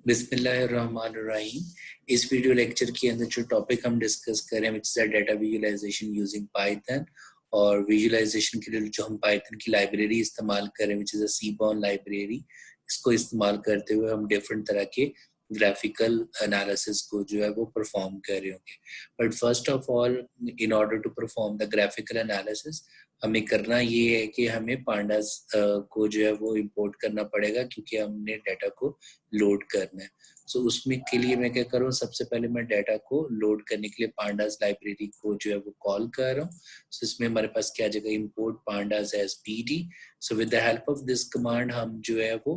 बिस्मिल्लाहिर्रहमानिर्रहीम। इस video lecture के अंदर जो टॉपिक हम डिस्कस करें which is data visualisation using Python, और विजुअलाइजेशन के लिए जो हम पाइथन की लाइब्रेरी इस्तेमाल करें which is a Seaborn library, इसको इस्तेमाल करते हुए हम डिफरेंट तरह के ग्राफिकल एनालिसिस को जो है वो परफॉर्म कर रहे होंगे। But first of all, in order to perform the graphical analysis, हमें करना ये है कि हमें पांडास को जो है वो इंपोर्ट करना पड़ेगा, क्योंकि हमने डाटा को लोड करना है। सो उसमें के लिए मैं क्या करूँ, सबसे पहले मैं डाटा को लोड करने के लिए पांडास लाइब्रेरी को जो है वो कॉल कर रहा हूँ। सो इसमें हमारे पास क्या जगह import pandas as pd। So with the help of this command हम जो है वो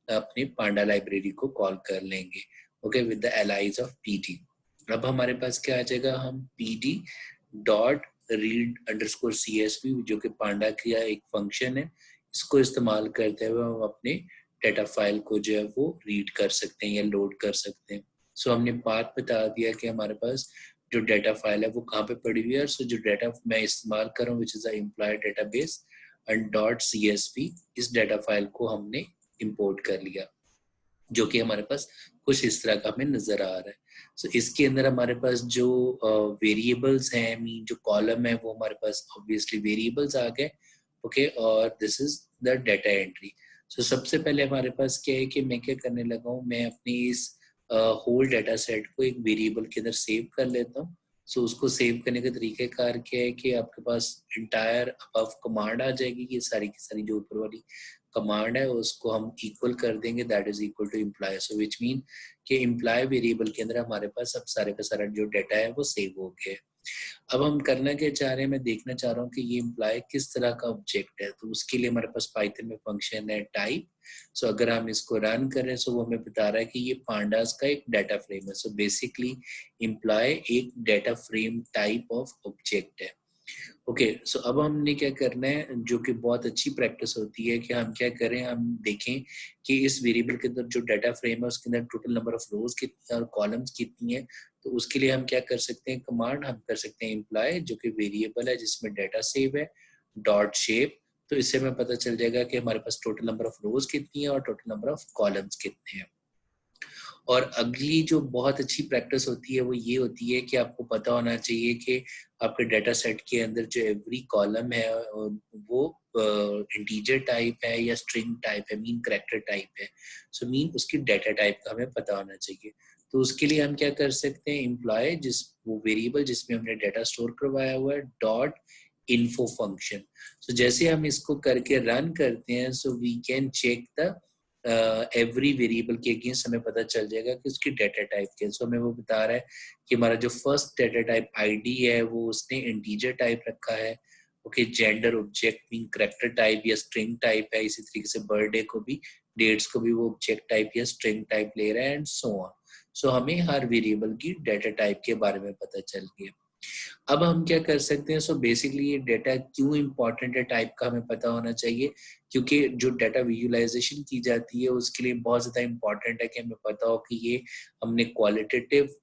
अपने पांडा लाइब्रेरी को कॉल कर लेंगे, okay, with the allies of pd। अब हमारे पास क्या आ जाएगा, हम pd dot read underscore csv, जो कि पांडा का एक फंक्शन है, इसको इस्तेमाल करते हुए हम अपने डाटा फाइल को जो है वो रीड कर सकते हैं या लोड कर सकते हैं। सो हमने बात बता दिया कि हमारे पास जो डाटा फाइल है वो कहाँ पे पड़ी हुई है। सो जो डाटा मैं इस्तेमाल कर रहा हूँ which is a employ database and dot csv, इस डाटा फाइल को हमने इंपोर्ट कर लिया, जो कि हमारे पास कुछ इस तरह का हमें नजर आ रहा है। सो इसके अंदर हमारे पास जो वेरिएबल्स हैं, मीन जो कॉलम है वो हमारे पास ऑब्वियसली वेरिएबल्स आ गए, ओके, और this is the data entry. So सबसे पहले हमारे पास क्या है कि मैं क्या करने लगा हूँ, मैं अपनी इस होल डाटा सेट को एक वेरिएबल के अंदर सेव कर लेता हूँ। सो उसको सेव करने का तरीक़ाकार क्या है कि आपके पास इंटायर अबव कमांड आ जाएगी, ये सारी की सारी जो ऊपर वाली कमांड है उसको हम इक्वल कर देंगे, that is equal to employ. So which mean कि इम्प्लॉय वेरिएबल के अंदर हमारे पास अब सारे का सारा जो डाटा है वो सेव हो गया है। अब हम करना क्या चाह रहे हैं, मैं देखना चाह रहा हूँ कि ये इम्प्लॉय किस तरह का ऑब्जेक्ट है। तो उसके लिए हमारे पास पाइथन में फंक्शन है टाइप। सो अगर हम इसको रन करें सो वो हमें बता रहा है कि ये पांडास का एक डाटा फ्रेम है। सो बेसिकली इम्प्लॉय एक data frame type of object है। ओके, सो अब हमने क्या करना है, जो कि बहुत अच्छी प्रैक्टिस होती है, कि हम क्या करें, हम देखें कि इस वेरिएबल के अंदर जो डाटा फ्रेम है उसके अंदर टोटल नंबर ऑफ रोज कितनी है और कॉलम्स कितनी है। तो उसके लिए हम क्या कर सकते हैं, कमांड हम कर सकते हैं इम्प्लॉय, जो कि वेरिएबल है जिसमें डाटा सेव है, डॉट शेप। तो इससे हमें पता चल जाएगा कि हमारे पास टोटल नंबर ऑफ रोज कितनी है और टोटल नंबर ऑफ कॉलम्स कितने हैं। और अगली जो बहुत अच्छी प्रैक्टिस होती है वो ये होती है कि आपको पता होना चाहिए कि आपके डाटा सेट के अंदर जो एवरी कॉलम है वो इंटीजर टाइप है या स्ट्रिंग टाइप है, मीन कैरेक्टर टाइप है। सो मीन उसकी डाटा टाइप का हमें पता होना चाहिए। तो उसके लिए हम क्या कर सकते हैं, एम्प्लॉय जिस वो वेरिएबल जिसमें हमने डाटा स्टोर करवाया हुआ है, डॉट इन्फो फंक्शन। सो जैसे हम इसको करके रन करते हैं so we can check the every variable के अगेंस्ट हमें पता चल जाएगा कि उसकी डाटा टाइप क्या है। सो हमें वो बता रहा है कि हमारा जो फर्स्ट डाटा टाइप आईडी है वो उसने इंटीजर टाइप रखा है, okay, gender object mean character type या स्ट्रिंग टाइप है। इसी तरीके से बर्थडे को भी, डेट्स को भी वो ऑब्जेक्ट टाइप या स्ट्रिंग टाइप ले रहा है एंड सो ऑन। सो हमें हर वेरिएबल की डाटा टाइप के बारे में पता चल गया। अब हम क्या कर सकते हैं, सो बेसिकली ये डाटा क्यों इम्पोर्टेंट है टाइप का हमें पता होना चाहिए, क्योंकि जो डाटा विजुअलाइजेशन की जाती है उसके लिए बहुत ज़्यादा इम्पोर्टेंट है कि हमें पता हो कि ये हमने क्वालिटेटिव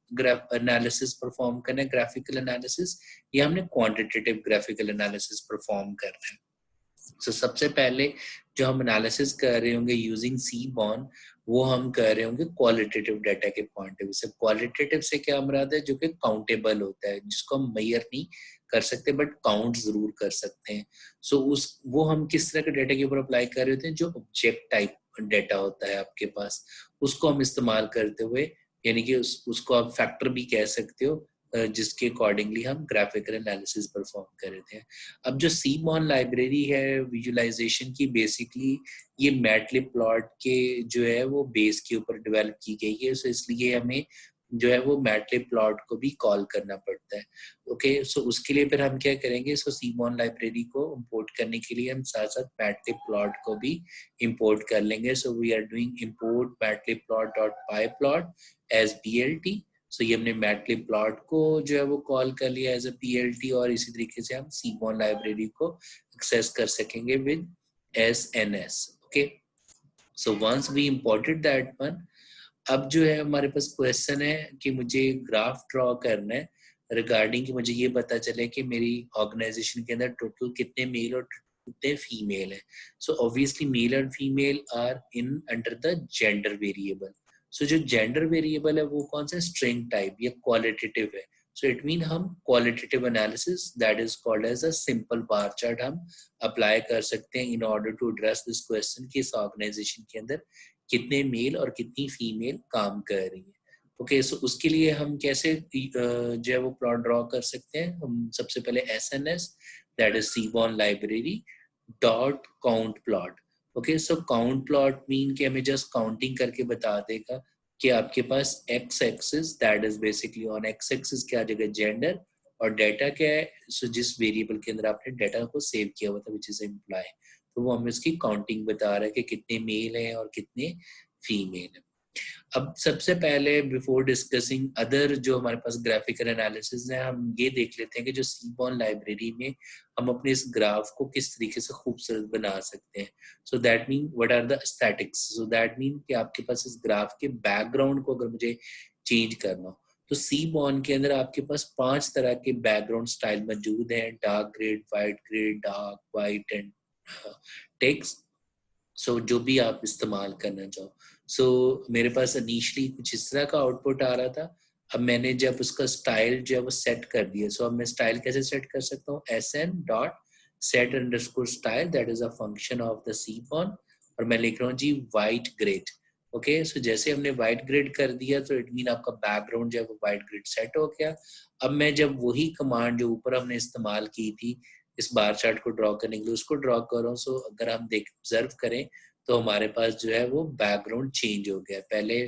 एनालिसिस परफॉर्म करना है, ग्राफिकल एनालिसिस, या हमने क्वांटिटेटिव ग्राफिकल एनालिसिस परफॉर्म करना है। सो सबसे पहले जो हम एनालिसिस कर रहे होंगे यूजिंग सीबॉर्न, वो हम कर रहे होंगे क्वालिटेटिव डाटा के पॉइंट ऑफ व्यू से। क्वालिटेटिव से क्या मुराद है, जो कि काउंटेबल होता है, जिसको हम मेजर नहीं कर सकते बट काउंट जरूर कर सकते हैं। सो उस वो हम किस तरह के डाटा के ऊपर अप्लाई कर रहे होते हैं, जो ऑब्जेक्ट टाइप डाटा होता है आपके पास, उसको हम इस्तेमाल करते हुए, यानी कि उसको आप फैक्टर भी कह सकते हो, जिसके अकॉर्डिंगली हम ग्राफिकल एनालिसिस परफॉर्म कर रहे थे। अब जो सीबॉर्न लाइब्रेरी है विजुअलाइजेशन की, बेसिकली ये मैटलिप्लॉट के जो है वो बेस के ऊपर डेवलप की गई है। सो इसलिए हमें जो है वो मैटलिप्लॉट को भी कॉल करना पड़ता है। ओके, सो उसके लिए फिर हम क्या करेंगे, सो सीबॉर्न लाइब्रेरी को इंपोर्ट करने के लिए हम साथ साथ मैटलिप्लॉट को भी इंपोर्ट कर लेंगे। So we are doing import matplotlib dot pyplot as PLT। So ये हमने मैटलिप्लॉट को जो है वो कॉल कर लिया एज अ PLT, और इसी तरीके से हम सीबॉर्न लाइब्रेरी को एक्सेस कर सकेंगे with SNS। Okay, so once we imported that one, अब जो है हमारे पास क्वेश्चन है कि मुझे ग्राफ ड्रॉ करना है रिगार्डिंग कि मुझे ये पता चले कि मेरी ऑर्गेनाइजेशन के अंदर टोटल कितने मेल और कितने फीमेल है। So obviously male and female are in under the gender variable. So जो जेंडर वेरिएबल है वो कौन सा स्ट्रिंग टाइप या क्वालिटेटिव है. सो इट मीन हम qualitative analysis that is called as a simple bar chart हम अप्लाई कर सकते हैं in order to address this question कि इस ऑर्गेनाइजेशन के अंदर कितने मेल और कितनी फीमेल काम कर रही है. ओके, सो उसके लिए हम कैसे जो है वो प्लॉट ड्रॉ कर सकते हैं. हम सबसे पहले SNS that is seaborn library dot count plot. Okay, so count plot mean कि हमें जस्ट काउंटिंग करके बता देगा कि आपके पास x axis that is basically on x axis क्या जगह जेंडर और डाटा क्या है. सो जिस वेरिएबल के अंदर आपने डाटा को सेव किया हुआ था विच इज एम्प्लॉय, तो वो हमें उसकी काउंटिंग बता रहा है कि कितने मेल हैं और कितने फीमेल हैं. अब सबसे पहले बिफोर डिस्कसिंग अदर जो हमारे पास ग्राफिकल एनालिसिस है, हम ये देख लेते हैं कि जो सीबॉर्न लाइब्रेरी में हम अपने इस ग्राफ को किस तरीके से खूबसूरत बना सकते हैं. So that mean what are the aesthetics. So that mean कि आपके पास इस ग्राफ के बैकग्राउंड को अगर मुझे चेंज करना हो तो सीबॉर्न के अंदर आपके पास 5 तरह के बैकग्राउंड स्टाइल मौजूद हैं. Dark grid, white grid, dark white and text. So जो भी आप इस्तेमाल करना चाहो. सो मेरे पास इनिशियली कुछ इस तरह का आउटपुट आ रहा था. अब मैंने जब उसका स्टाइल जो है वो सेट कर दिया. सो अब मैं स्टाइल कैसे सेट कर सकता हूँ. SN dot set underscore style that is a function of the Seaborn और मैं लिख रहा हूँ जी वाइट ग्रेड. ओके, सो जैसे हमने वाइट ग्रेड कर दिया तो इट मीन आपका बैकग्राउंड जो है वो वाइट ग्रेड सेट हो गया. अब मैं जब वही कमांड जो ऊपर हमने इस्तेमाल की थी इस बार चार्ट को ड्रॉ करने के लिए उसको ड्रॉ कर रहा हूँ. सो अगर हम देख ऑब्जर्व करें तो हमारे पास जो है वो बैकग्राउंड चेंज हो गया. पहले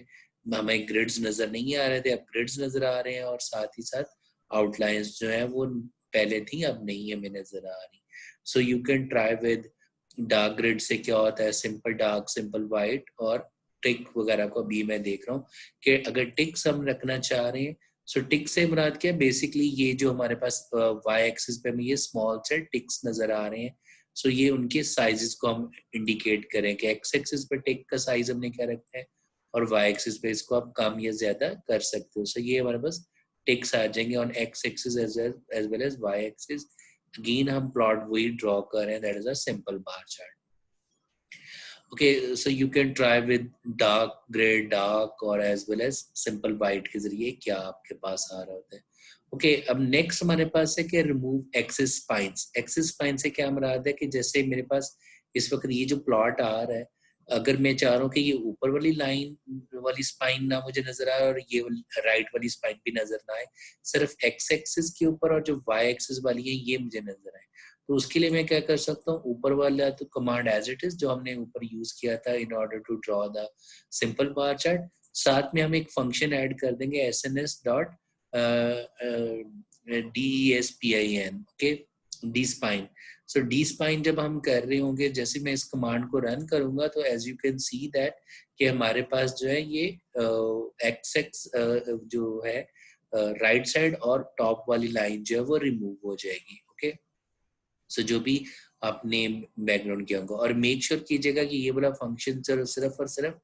हमें ग्रिड्स नजर नहीं आ रहे थे, अब ग्रिड्स नजर आ रहे हैं और साथ ही साथ आउटलाइंस जो है वो पहले थी अब नहीं हमें नजर आ रही. सो you can try with dark grid से क्या होता है, सिंपल डार्क, सिंपल वाइट और टिक वगैरह को अभी मैं देख रहा हूँ कि अगर टिक्स हम रखना चाह रहे हैं. सो टिक से मुराद क्या है, बेसिकली ये जो हमारे पास वाई एक्सिस पे हमें ये स्मॉल से टिक्स नजर आ रहे हैं. सो ये उनके साइजेस को हम इंडिकेट करें कि एक्स एक्सिस पे टिक का साइज हमने क्या रखा है और वाई एक्सिस पे इसको आप कम या ज्यादा कर सकते हो. सो ये हमारे पास टिक्स आ जाएंगे on x axis as well as y axis. Again हम प्लॉट वही ड्रॉ कर रहे हैं that is a simple bar chart. Okay, so you can try with dark gray, dark और as well as simple white के जरिए क्या आपके पास आ रहा होता है. ओके, अब नेक्स्ट हमारे पास है कि remove axis spines. Axis spine से क्या मुराद है कि जैसे मेरे पास इस वक्त ये जो प्लॉट आ रहा है, अगर मैं चाह रहा हूँ कि ये ऊपर वाली लाइन वाली स्पाइन ना मुझे नजर आए और ये राइट वाली स्पाइन भी नजर ना आए, सिर्फ एक्स एक्सिस के ऊपर और जो वाई एक्सिस वाली है ये मुझे नजर आए, तो उसके लिए मैं क्या कर सकता हूँ. ऊपर वाला तो कमांड एज इट इज जो हमने ऊपर यूज किया था in order to draw the simple bar chart, साथ में हम एक फंक्शन ऐड कर देंगे SNS dot DESPIN. Okay, despine. So despine जब हम कर रहे होंगे, जैसे मैं इस कमांड को रन करूंगा तो as you can see that कि हमारे पास जो है ये एक्स एक्स जो है राइट साइड और टॉप वाली लाइन जो है वो रिमूव हो जाएगी. ओके, सो जो भी आपने बैकग्राउंड किया होगा और मेक श्योर कीजिएगा कि ये वाला फंक्शन सिर्फ और सिर्फ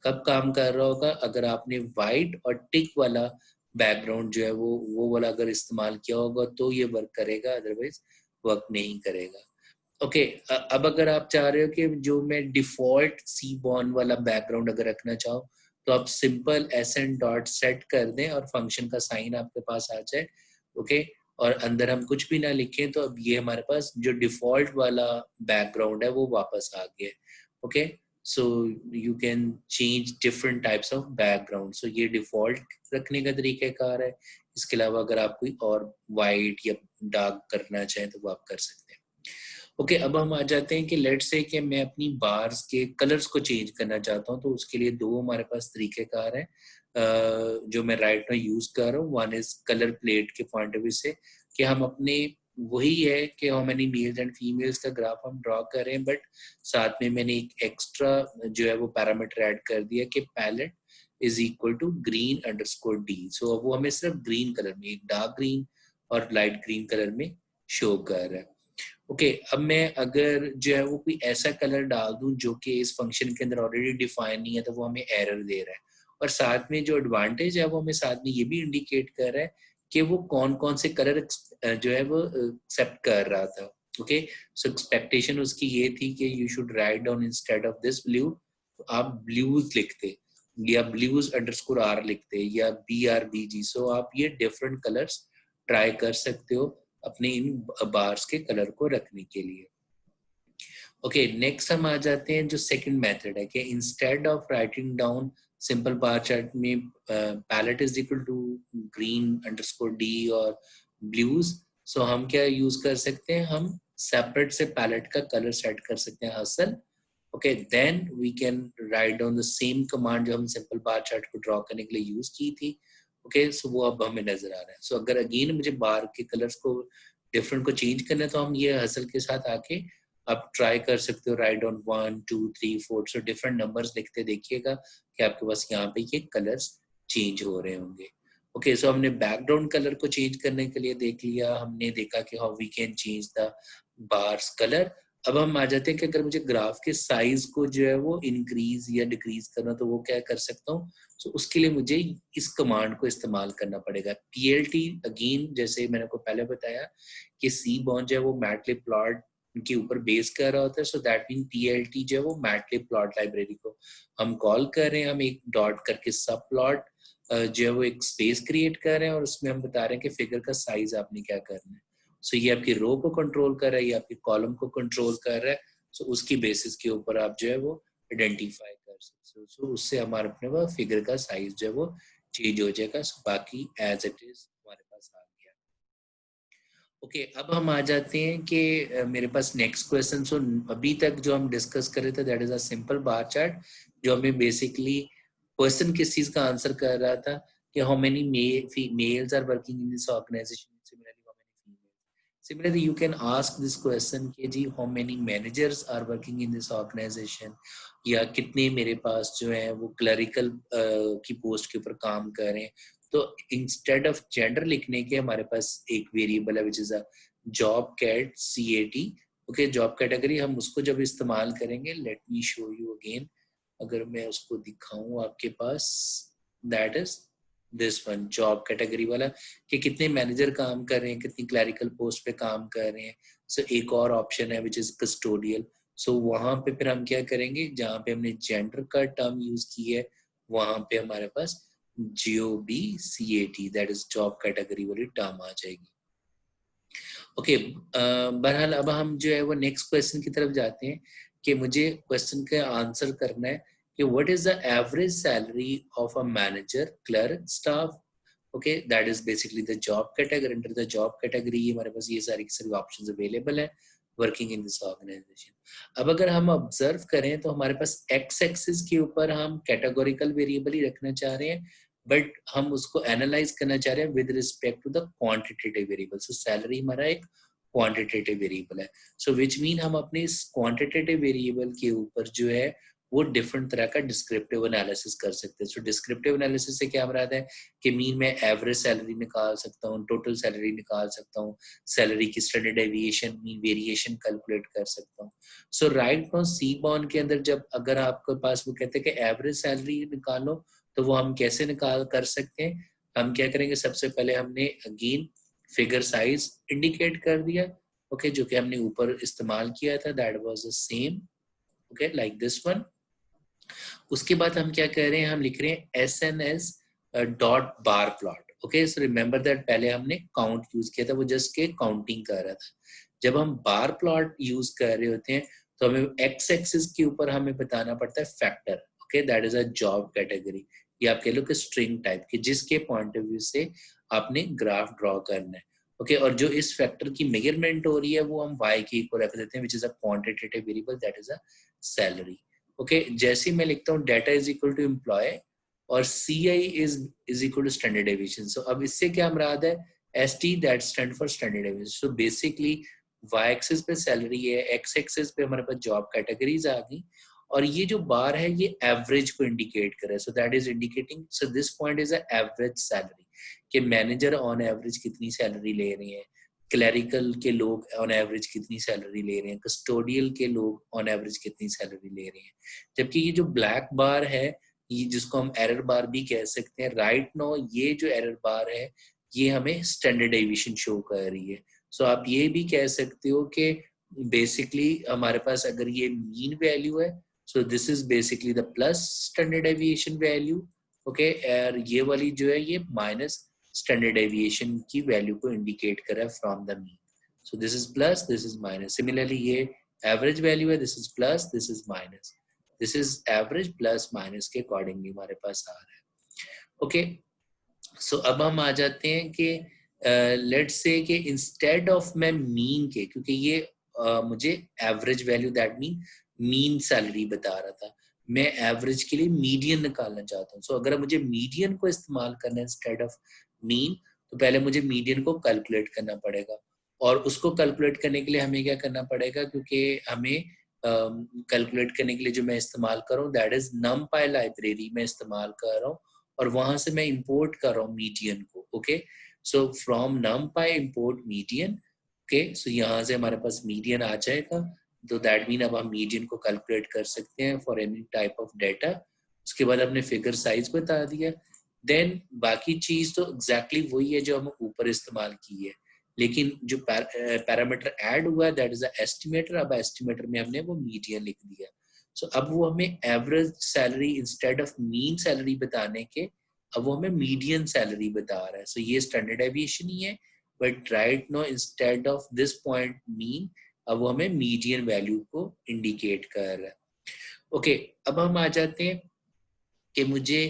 कब काम कर रहा होगा अगर आपने वाइट और टिक वाला बैकग्राउंड जो है वो वाला अगर इस्तेमाल किया होगा तो ये वर्क करेगा, अदरवाइज वर्क नहीं करेगा. ओके, अब अगर आप चाह रहे हो कि जो मैं डिफॉल्ट सी बॉर्न वाला बैकग्राउंड अगर रखना चाहूँ तो आप सिंपल SN डॉट सेट कर दें और फंक्शन का साइन आपके पास आ जाए. ओके, और अंदर हम कुछ भी ना लिखें तो अब ये हमारे पास जो डिफॉल्ट वाला बैकग्राउंड है वो वापस आ गया. Okay, so you can change different types of background. So ये डिफॉल्ट रखने का तरीकाकार है. इसके अलावा अगर आप कोई और वाइट या डार्क करना चाहें तो वो आप कर सकते हैं. ओके, अब हम आ जाते हैं कि लेट्स से कि मैं अपनी बार्स के कलर्स को चेंज करना चाहता हूँ. तो उसके लिए दो हमारे पास तरीकेकार हैं जो मैं राइट में यूज कर रहा हूँ. वन इज कलर प्लेट के पॉइंट ऑफ व्यू से कि हम अपने वही है कि how many mails and females का ग्राफ हम ड्रॉ कर रहे हैं, बट साथ में मैंने एक एक्स्ट्रा जो है वो पैरामीटर ऐड कर दिया कि palette is equal to green underscore d. So वो हमें सिर्फ ग्रीन कलर में, एक डार्क ग्रीन और लाइट ग्रीन कलर में शो कर रहा है. ओके, अब मैं अगर जो है वो कोई ऐसा कलर डाल दूं जो कि इस फंक्शन के अंदर ऑलरेडी डिफाइन नहीं है तो वो हमें एरर दे रहा है. और साथ में जो एडवांटेज है वो हमें साथ में ये भी इंडिकेट कर रहा है कि वो कौन कौन से कलर जो है वो एक्सेप्ट कर रहा था. ओके, सो एक्सपेक्टेशन उसकी ये थी कि you should write down instead of this blue, आप ब्लूज लिखते. या ब्लूज अंडरस्कोर आर लिखते हैं या BRBG, सो आप ये डिफरेंट कलर्स ट्राई कर सकते हो अपने इन बार्स के कलर को रखने के लिए। ओके, नेक्स्ट हम आ जाते हैं जो सेकंड मेथड है कि instead of writing down simple bar chart में palette is equal to green underscore d और ब्लूज, सो हम क्या यूज कर सकते हैं, हम सेपरेट से पैलेट का कलर सेट कर सकते हैं हसल। Okay, then we can write down the same command जो हम सिंपल बार चार्ट को ड्रॉ करने के लिए यूज की थी। ओके, सो वो अब हमें नजर आ रहा है। सो अगर अगेन मुझे बार के कलर्स को डिफरेंट को चेंज करना है तो हम ये हसल के साथ आके आप ट्राई कर सकते हो write down 1 2 3 4, so different numbers लिखते देखिएगा कि आपके पास यहाँ पे ये कलर्स चेंज हो रहे होंगे। ओके, सो हमने बैकग्राउंड कलर को चेंज करने के लिए देख लिया, हमने देखा कि how we can change the bars colour. अब हम आ जाते हैं कि अगर मुझे ग्राफ के साइज को जो है वो इंक्रीज या डिक्रीज करना तो वो क्या कर सकता हूँ, तो उसके लिए मुझे इस कमांड को इस्तेमाल करना पड़ेगा PLT। अगेन जैसे मैंने को पहले बताया कि Seaborn जो है वो मैटलिब के ऊपर बेस कर रहा होता है, सो दैट मीन PLT जो है वो मैटलिब प्लॉट लाइब्रेरी को हम कॉल कर रहे हैं, हम एक डॉट करके सब प्लॉट जो है वो एक स्पेस क्रिएट कर रहे हैं और उसमें हम बता रहे हैं कि फिगर का साइज आपने क्या करना है। सो ये आपकी रो को कंट्रोल कर रहा है, ये आपकी कॉलम को कंट्रोल कर रहा है, सो उसकी बेसिस के ऊपर आप जो है वो आइडेंटिफाई कर सकते हो। सो उससे हमारे अपने वो फिगर का साइज जो है वो चेंज हो जाएगा। सो बाकी एज इट इज हमारे पास आ गया। ओके, अब हम आ जाते हैं कि मेरे पास नेक्स्ट क्वेश्चन। सो अभी तक जो हम डिस्कस कर रहे थे that is a simple bar chart, जो हमें बेसिकली क्वेश्चन किस चीज का आंसर कर रहा था कि how many males are working in this organisation, similarly how many females. Similarly you can ask this question कि जी how many managers are working in this organisation, या कितने मेरे पास जो है वो क्लरिकल की पोस्ट के ऊपर काम कर रहे हैं। तो इंस्टेड ऑफ जेंडर लिखने के हमारे पास एक वेरिएबल है which is a job cat CAT। Okay, job category हम उसको जब इस्तेमाल करेंगे, let me show you again, अगर मैं उसको दिखाऊं आपके पास, that is this one job category वाला, कि कितने मैनेजर काम कर रहे हैं, कितनी क्लरिकल पोस्ट पे काम कर रहे हैं। सो एक और ऑप्शन है विच इज कस्टोडियल। सो वहां पे फिर हम क्या करेंगे, जहां पे हमने जेंडर का टर्म यूज की है वहां पे हमारे पास JOBCAT that is job category वाली टर्म आ जाएगी। ओके, बहरहाल अब हम जो है वो नेक्स्ट क्वेश्चन की तरफ जाते हैं कि मुझे क्वेश्चन का आंसर करना है कि what is the average salary of a manager clerk staff. Okay, that is basically the job category. Under the job category हमारे पास ये सारी की सारी ऑप्शंस अवेलेबल है वर्किंग इन दिस ऑर्गेनाइजेशन। अब अगर हम ऑब्जर्व करें तो हमारे पास एक्स एक्सिस के ऊपर हम कैटेगोरिकल वेरिएबल ही रखना चाह रहे हैं, बट हम उसको एनालाइज करना चाह रहे हैं with respect to the quantitative variable. So salary हमारा एक क्वांटिटेटिव वेरिएबल है, सो विच मीन हम अपने इस क्वांटिटेटिव वेरिएबल के ऊपर जो है वो डिफरेंट तरह का डिस्क्रिप्टिव एनालिसिस कर सकते हैं। सो डिस्क्रिप्टिव एनालिसिस से क्या मराद है कि मीन मैं एवरेज सैलरी निकाल सकता हूँ, टोटल सैलरी निकाल सकता हूँ, सैलरी की standard deviation mean variation calculate कर सकता हूँ। सो राइट नाउ Seaborn के अंदर जब अगर आपके पास वो कहते हैं कि एवरेज सैलरी निकालो, तो वो हम कैसे निकाल कर सकते हैं, हम क्या करेंगे, सबसे पहले हमने अगेन फिगर साइज इंडिकेट कर दिया। ओके, जो कि हमने ऊपर इस्तेमाल किया था, that was the same, okay, like this one. उसके बाद हम क्या कर रहे हैं, हम लिख रहे हैं SNS dot bar plot. Okay, so remember that पहले हमने काउंट यूज किया था, वो जस्ट के काउंटिंग कर रहा था। जब हम बार प्लॉट यूज कर रहे होते हैं तो हमें एक्स एक्सिस के ऊपर हमें बताना पड़ता है factor. Okay, that is a job category, या आप कह लो कि स्ट्रिंग टाइप की, जिसके पॉइंट ऑफ व्यू से आपने ग्राफ ड्रॉ करना है। ओके, और जो इस फैक्टर की मेजरमेंट हो रही है वो हम y के इक्वल रख देते हैं which is a quantitative variable, that is a salary. Okay, जैसे मैं लिखता हूँ data is equal to employ और CI is equal to standard deviation. So अब इससे क्या मुराद है, ST that stand for standard deviation. So basically y axis पे सैलरी है, x एक्सिस पे हमारे पास जॉब कैटेगरीज आ गई, और ये जो बार है ये एवरेज को इंडिकेट करे। So that is indicating, so this point is a average salary, कि मैनेजर ऑन एवरेज कितनी सैलरी ले रहे हैं, क्लरिकल के लोग ऑन एवरेज कितनी सैलरी ले रहे हैं, कस्टोडियल के लोग ऑन एवरेज कितनी सैलरी ले रहे हैं। जबकि ये जो ब्लैक बार है, ये जिसको हम एरर बार भी कह सकते हैं, राइट नो ये जो एरर बार है ये हमें स्टैंडर्ड डेविएशन शो कर रही है। सो आप ये भी कह सकते हो कि बेसिकली हमारे पास अगर ये मीन वैल्यू है सो this is basically the plus standard deviation value, okay, और ये वाली जो है ये माइनस स्टैंडर्ड डेविएशन की वैल्यू को इंडिकेट कर रहा है from the mean. So this is plus, this is minus. Similarly ये एवरेज वैल्यू है, this is plus, this is minus. This is average plus minus के अकॉर्डिंगली हमारे पास आ रहा है. ओके, सो अब हम आ जाते हैं कि लेट्स से कि इंस्टेड ऑफ मैं मीन के, क्योंकि ये मुझे average value that mean salary बता रहा था, मैं एवरेज के लिए मीडियन निकालना चाहता हूँ. सो अगर मुझे मीडियन को इस्तेमाल करना है इंस्टेड ऑफ मीन, तो पहले मुझे मीडियन को कैलकुलेट करना पड़ेगा. और उसको कैलकुलेट करने के लिए हमें क्या करना पड़ेगा, क्योंकि हमें कैलकुलेट करने के लिए जो मैं इस्तेमाल कर रहा हूँ दैट इज numpy लाइब्रेरी में इस्तेमाल कर रहा हूँ, और वहां से मैं इंपोर्ट कर रहा हूँ मीडियन को. Okay, so from numpy import median. Okay, so यहाँ से हमारे पास मीडियन आ जाएगा. तो दैट मीन अब हम मीडियन को कैलकुलेट कर सकते हैं for any type of data. उसके बाद हमने फिगर साइज बता दिया. देन बाकी चीज तो एग्जैक्टली वही है जो हम ऊपर इस्तेमाल की है, लेकिन जो पैरामीटर ऐड हुआ है दैट इज द एस्टिमेटर. अब एस्टिमेटर में हमने वो मीडियन लिख दिया. सो अब वो हमें average salary instead of mean salary बताने के, अब वो हमें मीडियन सैलरी बता रहा है. सो ये स्टैंडर्ड डेविएशन ही है, but right now instead of this point mean, अब वो हमें मीडियन वैल्यू को इंडिकेट कर रहा है. ओके, अब हम आ जाते हैं कि मुझे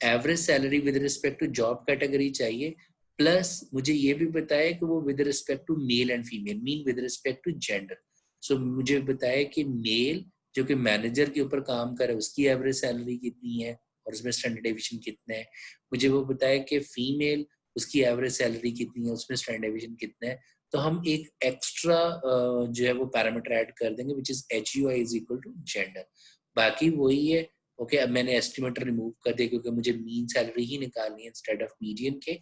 average salary with respect to job category चाहिए, प्लस मुझे ये भी बताया कि वो with respect to male and female, mean with respect to gender. So मुझे बताया कि मेल जो कि मैनेजर के ऊपर काम करे उसकी एवरेज सैलरी कितनी है और उसमें स्टैंडर्ड डेविएशन कितना है. मुझे वो बताया कि फीमेल उसकी एवरेज सैलरी कितनी है, उसमें स्टैंडर्ड डेविएशन कितना है. तो हम एक एक्स्ट्रा जो है वो पैरामीटर ऐड कर देंगे which is HUI is equal to gender. बाकी वही है. ओके, अब मैंने एस्टिमेटर रिमूव कर दिया क्योंकि मुझे मीन सैलरी ही निकालनी है इंस्टेड ऑफ मीडियन के.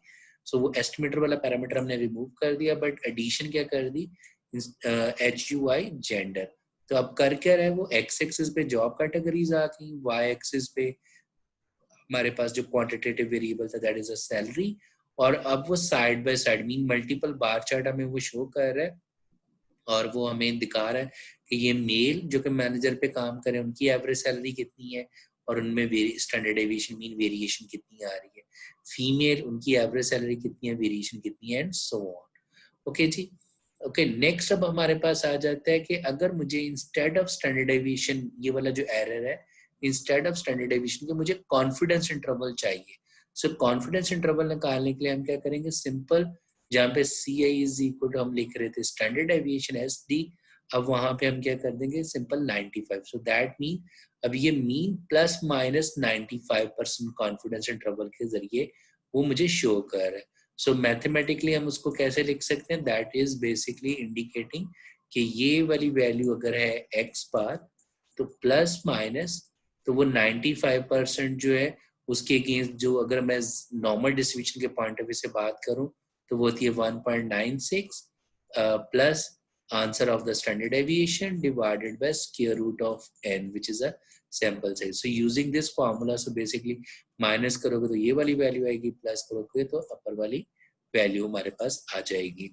सो वो एस्टिमेटर वाला पैरामीटर हमने रिमूव कर दिया, बट एडिशन क्या कर दी, HUI जेंडर. तो अब कर क्या रहे, वो एक्स एक्सिस पे जॉब कैटेगरीज आ गई, वाई एक्सिस पे हमारे पास जो क्वांटिटेटिव वेरिएबल था दैट इज अ सैलरी, और अब वो side by side mean multiple bar chart हमें वो शो कर रहा है, और वो हमें दिखा रहा है कि ये मेल जो कि मैनेजर पे काम करे उनकी एवरेज सैलरी कितनी है और उनमें स्टैंडर्ड डेविएशन मीन वेरिएशन कितनी आ रही है, फीमेल उनकी एवरेज सैलरी कितनी है, वेरिएशन कितनी है, एंड सो ऑन. ओके जी. ओके, नेक्स्ट अब हमारे पास आ जाता है कि अगर मुझे इंस्टेड ऑफ स्टैंडर्ड डेविएशन, ये वाला जो एरर है, इंस्टेड ऑफ स्टैंडर्ड डेविएशन के मुझे कॉन्फिडेंस इंटरवल चाहिए. सो कॉन्फिडेंस इंटरवल निकालने के लिए हम क्या करेंगे, सिंपल, जहाँ पे CI इज इक्वल टू हम लिख रहे थे स्टैंडर्ड डेविएशन SD, अब वहां पे हम क्या कर देंगे, सिंपल 95. सो दैट मीन अब ये mean plus minus 95% confidence interval के जरिए वो मुझे शो कर रहा है. सो मैथमेटिकली हम उसको कैसे लिख सकते हैं, दैट इज बेसिकली इंडिकेटिंग कि ये वाली वैल्यू अगर है x बार, तो प्लस माइनस, तो वो 95% जो है उसके अगेंस्ट, जो अगर मैं नॉर्मल डिस्ट्रीब्यूशन के पॉइंट ऑफ व्यू से बात करूं तो वो होती है 1.96 plus answer of the standard deviation divided by square root of n which is a sample size. So using this formula, so basically minus करोगे तो ये वाली वैल्यू आएगी, प्लस करोगे तो अपर वाली वैल्यू हमारे पास आ जाएगी.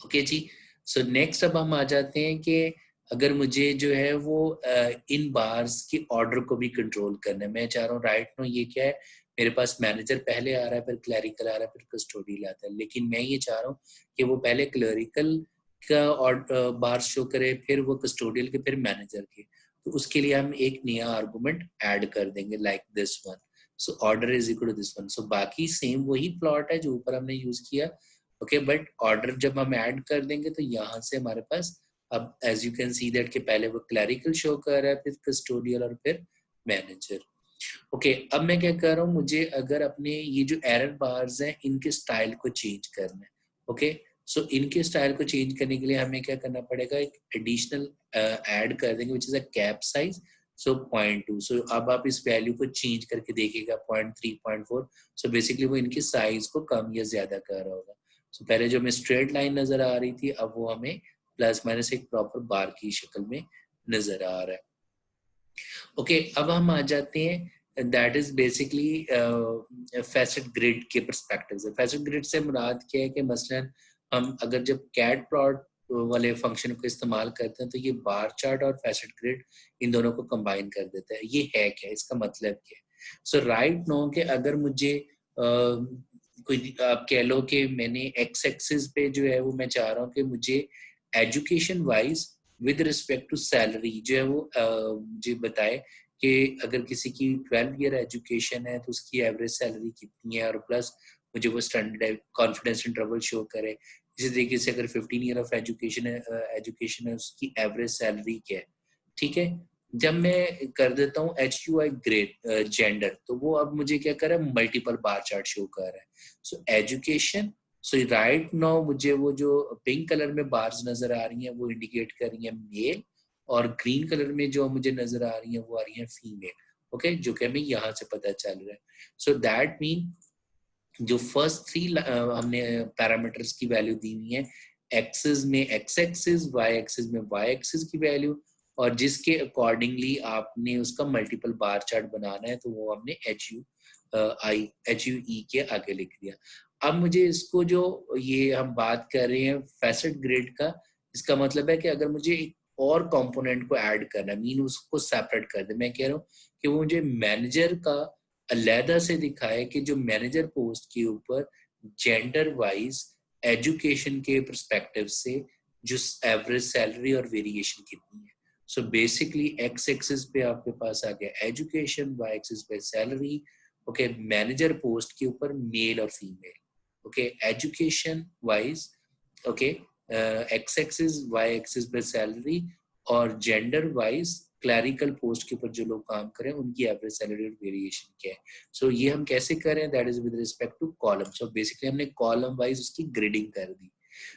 ओके जी. सो नेक्स्ट अब हम आ जाते हैं कि अगर मुझे जो है वो इन बार्स की ऑर्डर को भी कंट्रोल करना है, मैं चाह रहा हूँ राइट नो ये क्या है, मेरे पास मैनेजर पहले आ रहा है, फिर क्लरिकल आ रहा है, फिर कस्टोडियल आता है, लेकिन मैं ये चाह रहा हूँ कि वो पहले क्लरिकल का और बार शो करे, फिर वो कस्टोडियल के, फिर मैनेजर के. तो उसके लिए हम एक नया आर्गुमेंट ऐड कर देंगे like this one. So order is equal to this one. So बाकी सेम वही प्लॉट है जो ऊपर हमने यूज किया. ओके, बट ऑर्डर जब हम ऐड कर देंगे तो यहाँ से हमारे पास अब as you can see that कि पहले वो क्लरिकल शो कर रहा है, फिर कस्टोडियल और फिर मैनेजर. ओके, अब मैं क्या कर रहा हूँ, मुझे अगर अपने ये जो एरर बार्स हैं इनके स्टाइल को चेंज करना है. ओके, सो इनके स्टाइल को चेंज करने के लिए हमें क्या करना पड़ेगा, एक एडिशनल ऐड कर देंगे which is a cap size. So 0.2. So अब आप इस वैल्यू को चेंज करके देखिएगा 0.3 0.4. सो बेसिकली वो इनकी साइज को कम या ज्यादा कर रहा होगा. सो पहले जो हमें स्ट्रेट लाइन नजर आ रही थी, अब वो हमें प्लस माइनस एक प्रॉपर बार की शक्ल में नजर आ रहा है. ओके, अब हम आ जाते हैं, that is basically facet grid के परस्पेक्टिव से. फैसेट ग्रिड से मुराद क्या है कि मसलन हम अगर जब कैट प्लॉट वाले फंक्शन को इस्तेमाल करते हैं तो ये बार चार्ट और फैसेट ग्रिड इन दोनों को कंबाइन कर देता है। ये है क्या, इसका मतलब क्या है? सो राइट नो कि अगर मुझे कोई आप कह लो कि मैंने एक्स एक्सिस पे जो है वो मैं चाह रहा हूँ कि मुझे education wise with respect to salary जो है वो मुझे बताए कि अगर किसी की 12 ईयर एजुकेशन है तो उसकी एवरेज सैलरी कितनी है, और प्लस मुझे वो स्टैंडर्ड कॉन्फिडेंस इंटरवल शो करे। इसी तरीके से अगर 15 ईयर ऑफ एजुकेशन है उसकी एवरेज सैलरी क्या है। ठीक है, जब मैं कर देता हूँ HUI ग्रेड जेंडर, तो वो अब मुझे क्या कर रहा है, मल्टीपल बार चार्ट शो कर रहा है। सो एजुकेशन, सो राइट नाउ मुझे वो जो पिंक कलर में बार्स नजर आ रही हैं वो इंडिकेट कर रही हैं मेल, और ग्रीन कलर में जो मुझे नजर आ रही हैं वो आ रही हैं फीमेल। ओके, जो कि हमें यहाँ से पता चल रहा है। सो दैट मीन जो फर्स्ट 3 हमने पैरामीटर्स की वैल्यू दी हुई है, एक्सिस में एक्स एक्सिस, वाई एक्सिस में वाई एक्सिस की वैल्यू, और जिसके अकॉर्डिंगली आपने उसका मल्टीपल बार चार्ट बनाना है तो वो हमने HUE के आगे लिख दिया। अब मुझे इसको जो ये हम बात कर रहे हैं फैसेट ग्रिड का, इसका मतलब है कि अगर मुझे एक और कंपोनेंट को ऐड करना है, मीन उसको सेपरेट कर दे, मैं कह रहा हूँ कि वो मुझे मैनेजर का अलहदा से दिखाए कि जो मैनेजर पोस्ट के ऊपर जेंडर वाइज एजुकेशन के परस्पेक्टिव से जो एवरेज सैलरी और वेरिएशन कितनी है। सो बेसिकली एक्स एक्सिस पे आपके पास आ गया एजुकेशन, वाई एक्सिस पे सैलरी। ओके, मैनेजर पोस्ट के ऊपर मेल और female. Okay, education wise, okay, x axis, y axis पे सैलरी, और जेंडर वाइज क्लैरिकल पोस्ट के ऊपर जो लोग काम करें उनकी एवरेज सैलरी और वेरिएशन क्या है। सो ये हम कैसे करें, that is with respect to column. So basically हमने कॉलम वाइज उसकी ग्रेडिंग कर दी।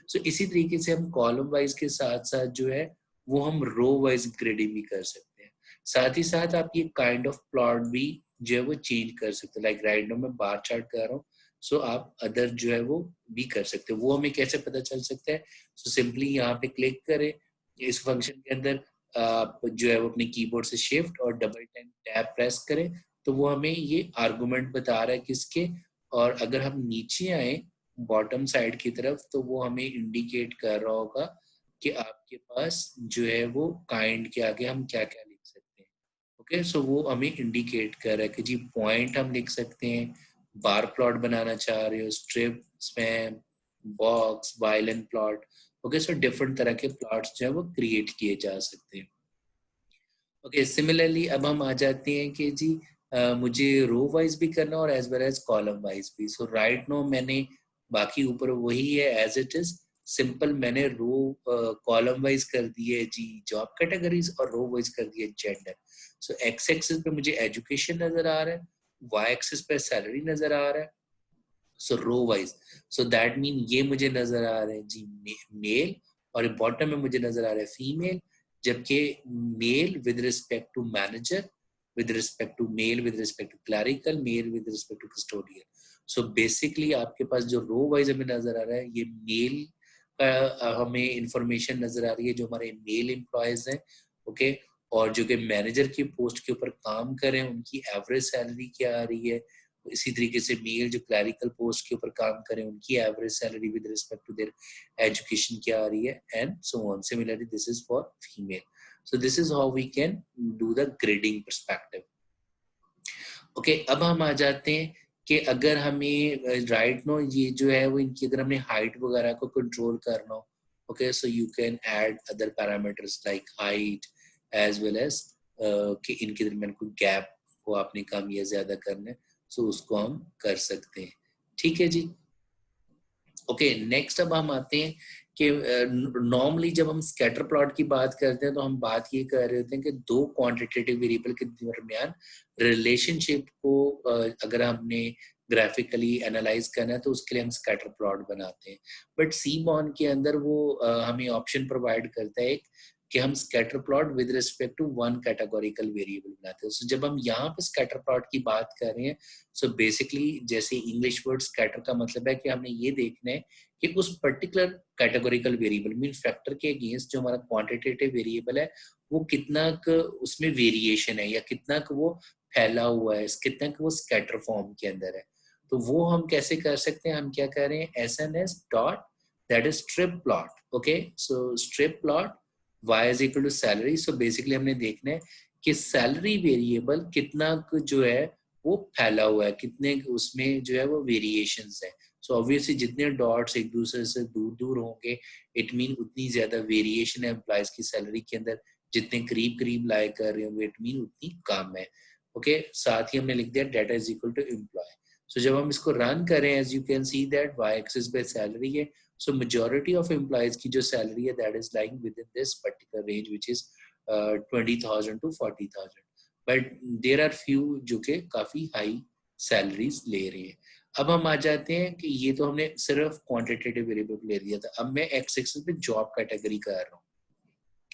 सो इसी तरीके से हम कॉलम वाइज के साथ साथ जो है वो हम रो वाइज ग्रेडिंग भी कर सकते हैं। साथ ही साथ आप ये काइंड ऑफ प्लॉट भी जो है वो चेंज कर सकते हैं। लाइक राइट नाउ मैं बार चार्ट कर रहा हूँ, सो आप अदर जो है वो भी कर सकते हैं। वो हमें कैसे पता चल सकता है? सो सिंपली यहाँ पे क्लिक करें इस फंक्शन के अंदर, आप जो है वो अपने कीबोर्ड से शिफ्ट और डबल टैप प्रेस करें तो वो हमें ये आर्गुमेंट बता रहा है किसके। और अगर हम नीचे आए बॉटम साइड की तरफ तो वो हमें इंडिकेट कर रहा होगा कि आपके पास जो है वो काइंड के आगे हम क्या क्या लिख सकते हैं। ओके, सो वो हमें इंडिकेट कर रहा है कि जी पॉइंट हम लिख सकते हैं, बार प्लॉट बनाना चाह रहे हो, strip, spam, box, violin plot. Okay, so different तरह के प्लॉट्स जो है वो क्रिएट किए जा सकते हैं। ओके, सिमिलरली अब हम आ जाते हैं कि जी मुझे रो वाइज भी करना और as well as column wise भी। सो राइट नो मैंने बाकी ऊपर वही है एज इट इज, सिंपल मैंने रो कॉलम वाइज कर दिए जी जॉब कैटेगरीज, और रो वाइज कर दिए जेंडर। सो एक्स एक्सिस पे मुझे एजुकेशन नजर आ रहा है, वाई एक्सिस पे सैलरी नजर आ रहा है। So row wise, so that mean ये मुझे नजर आ रहे हैं जी मेल, और बॉटम में मुझे नजर आ रहा है फीमेल। जबकि male with respect to manager, with respect to male, with respect to clerical, male with respect to custodian. So basically आपके पास जो रो वाइज हमें नजर आ रहा है ये मेल का हमें इंफॉर्मेशन नजर आ रही है जो हमारे मेल एम्प्लॉयज हैं। ओके, और जो कि मैनेजर की पोस्ट के ऊपर काम करें उनकी एवरेज सैलरी क्या आ रही है। इसी तरीके से मेल जो क्लरिकल पोस्ट के ऊपर काम करें उनकी average salary with respect to their education क्या आ रही है, and so on. Similarly this is for female. So this is how we can do the grading perspective. Okay, अब हम आ जाते हैं कि अगर हमें राइट नो ये जो है वो इनकी अगर हमने हाइट वगैरह को कंट्रोल करना हो, okay, so you can add other parameters like height as well as कि इनके दरमियान कोई गैप को आपने कम या ज्यादा करना है, सो उसको हम कर सकते हैं। ठीक है जी। ओके, नेक्स्ट अब हम आते हैं कि नॉर्मली जब हम स्कैटर प्लॉट की बात करते हैं तो हम बात ये कर रहे होते हैं कि दो क्वांटिटेटिव वेरिएबल के दरमियान रिलेशनशिप को अगर हमने ग्राफिकली एनालाइज करना है तो उसके लिए हम स्कैटर प्लॉट बनाते हैं। बट सीमॉन के अंदर वो हमें ऑप्शन प्रोवाइड करता है कि हम scatter plot with respect to one categorical variable बनाते हैं। सो जब हम यहाँ पे स्कैटर प्लॉट की बात कर रहे हैं, सो बेसिकली जैसे इंग्लिश वर्ड स्कैटर का मतलब है कि हमने ये देखना है कि उस particular categorical variable mean factor के अगेंस्ट जो हमारा क्वांटिटेटिव वेरिएबल है वो कितना उसमें वेरिएशन है या कितना वो फैला हुआ है, कितना वो स्कैटर फॉर्म के अंदर है। तो वो हम कैसे कर सकते हैं, हम क्या कर रहे हैं, S N S dot that is strip plot. Okay, so strip plot y is equal to salary. So basically हमने देखना है कि सैलरी वेरिएबल कितना जो है वो फैला हुआ है, कितने उसमें जो है वो वेरिएशंस है. सो ऑब्वियसली जितने डॉट्स एक दूसरे से दूर दूर होंगे इट मीन उतनी ज्यादा वेरिएशन है एम्प्लॉयज की सैलरी के अंदर, जितने करीब करीब लाई कर रहे होंगे इट मीन उतनी कम है. ओके, साथ ही हमने लिख दिया data is equal to employ. So जब हम इसको रन करें as you can see that y axis पे सैलरी है. So majority of employees की जो salary है that is lying within this particular range which is 20,000 to 40,000. But there are few जो के काफी high salaries ले रहे हैं. अब हम आ जाते हैं कि ये तो हमने सिर्फ quantitative variable ले लिया था. अब मैं x axis पे job category कर रहा हूँ.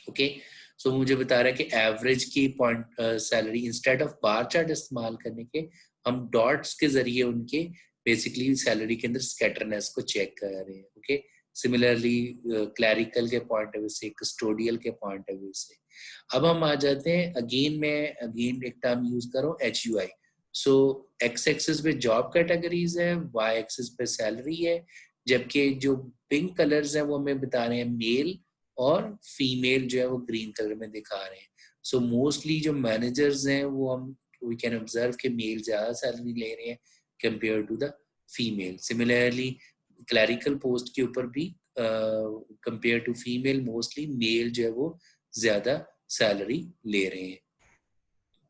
ओके, सो मुझे बता रहा है कि एवरेज की point salary instead of bar chart इस्तेमाल करने के हम डॉट्स के जरिए उनके बेसिकली सैलरी के अंदर स्कैटरनेस को चेक कर रहे हैं. ओके, सिमिलरली क्लैरिकल के पॉइंट ऑफ व्यू से, कस्टोडियल के पॉइंट ऑफ व्यू से. अब हम आ जाते हैं मैं एक टर्म यूज कर रहा हूँ HUI. सो एक्स एक्सिस पे जॉब कैटेगरीज है, वाई एक्सिस पे सैलरी है, जबकि जो पिंक कलर्स हैं वो हमें बता रहे हैं मेल और फीमेल जो है वो ग्रीन कलर में दिखा रहे हैं. सो मोस्टली जो मैनेजर्स हैं वो हम वी कैन ऑब्जर्व कि मेल ज्यादा सैलरी ले रहे हैं compare to the female. Similarly clerical post के ऊपर भी compare to female mostly male जो है वो ज्यादा सैलरी ले रहे हैं.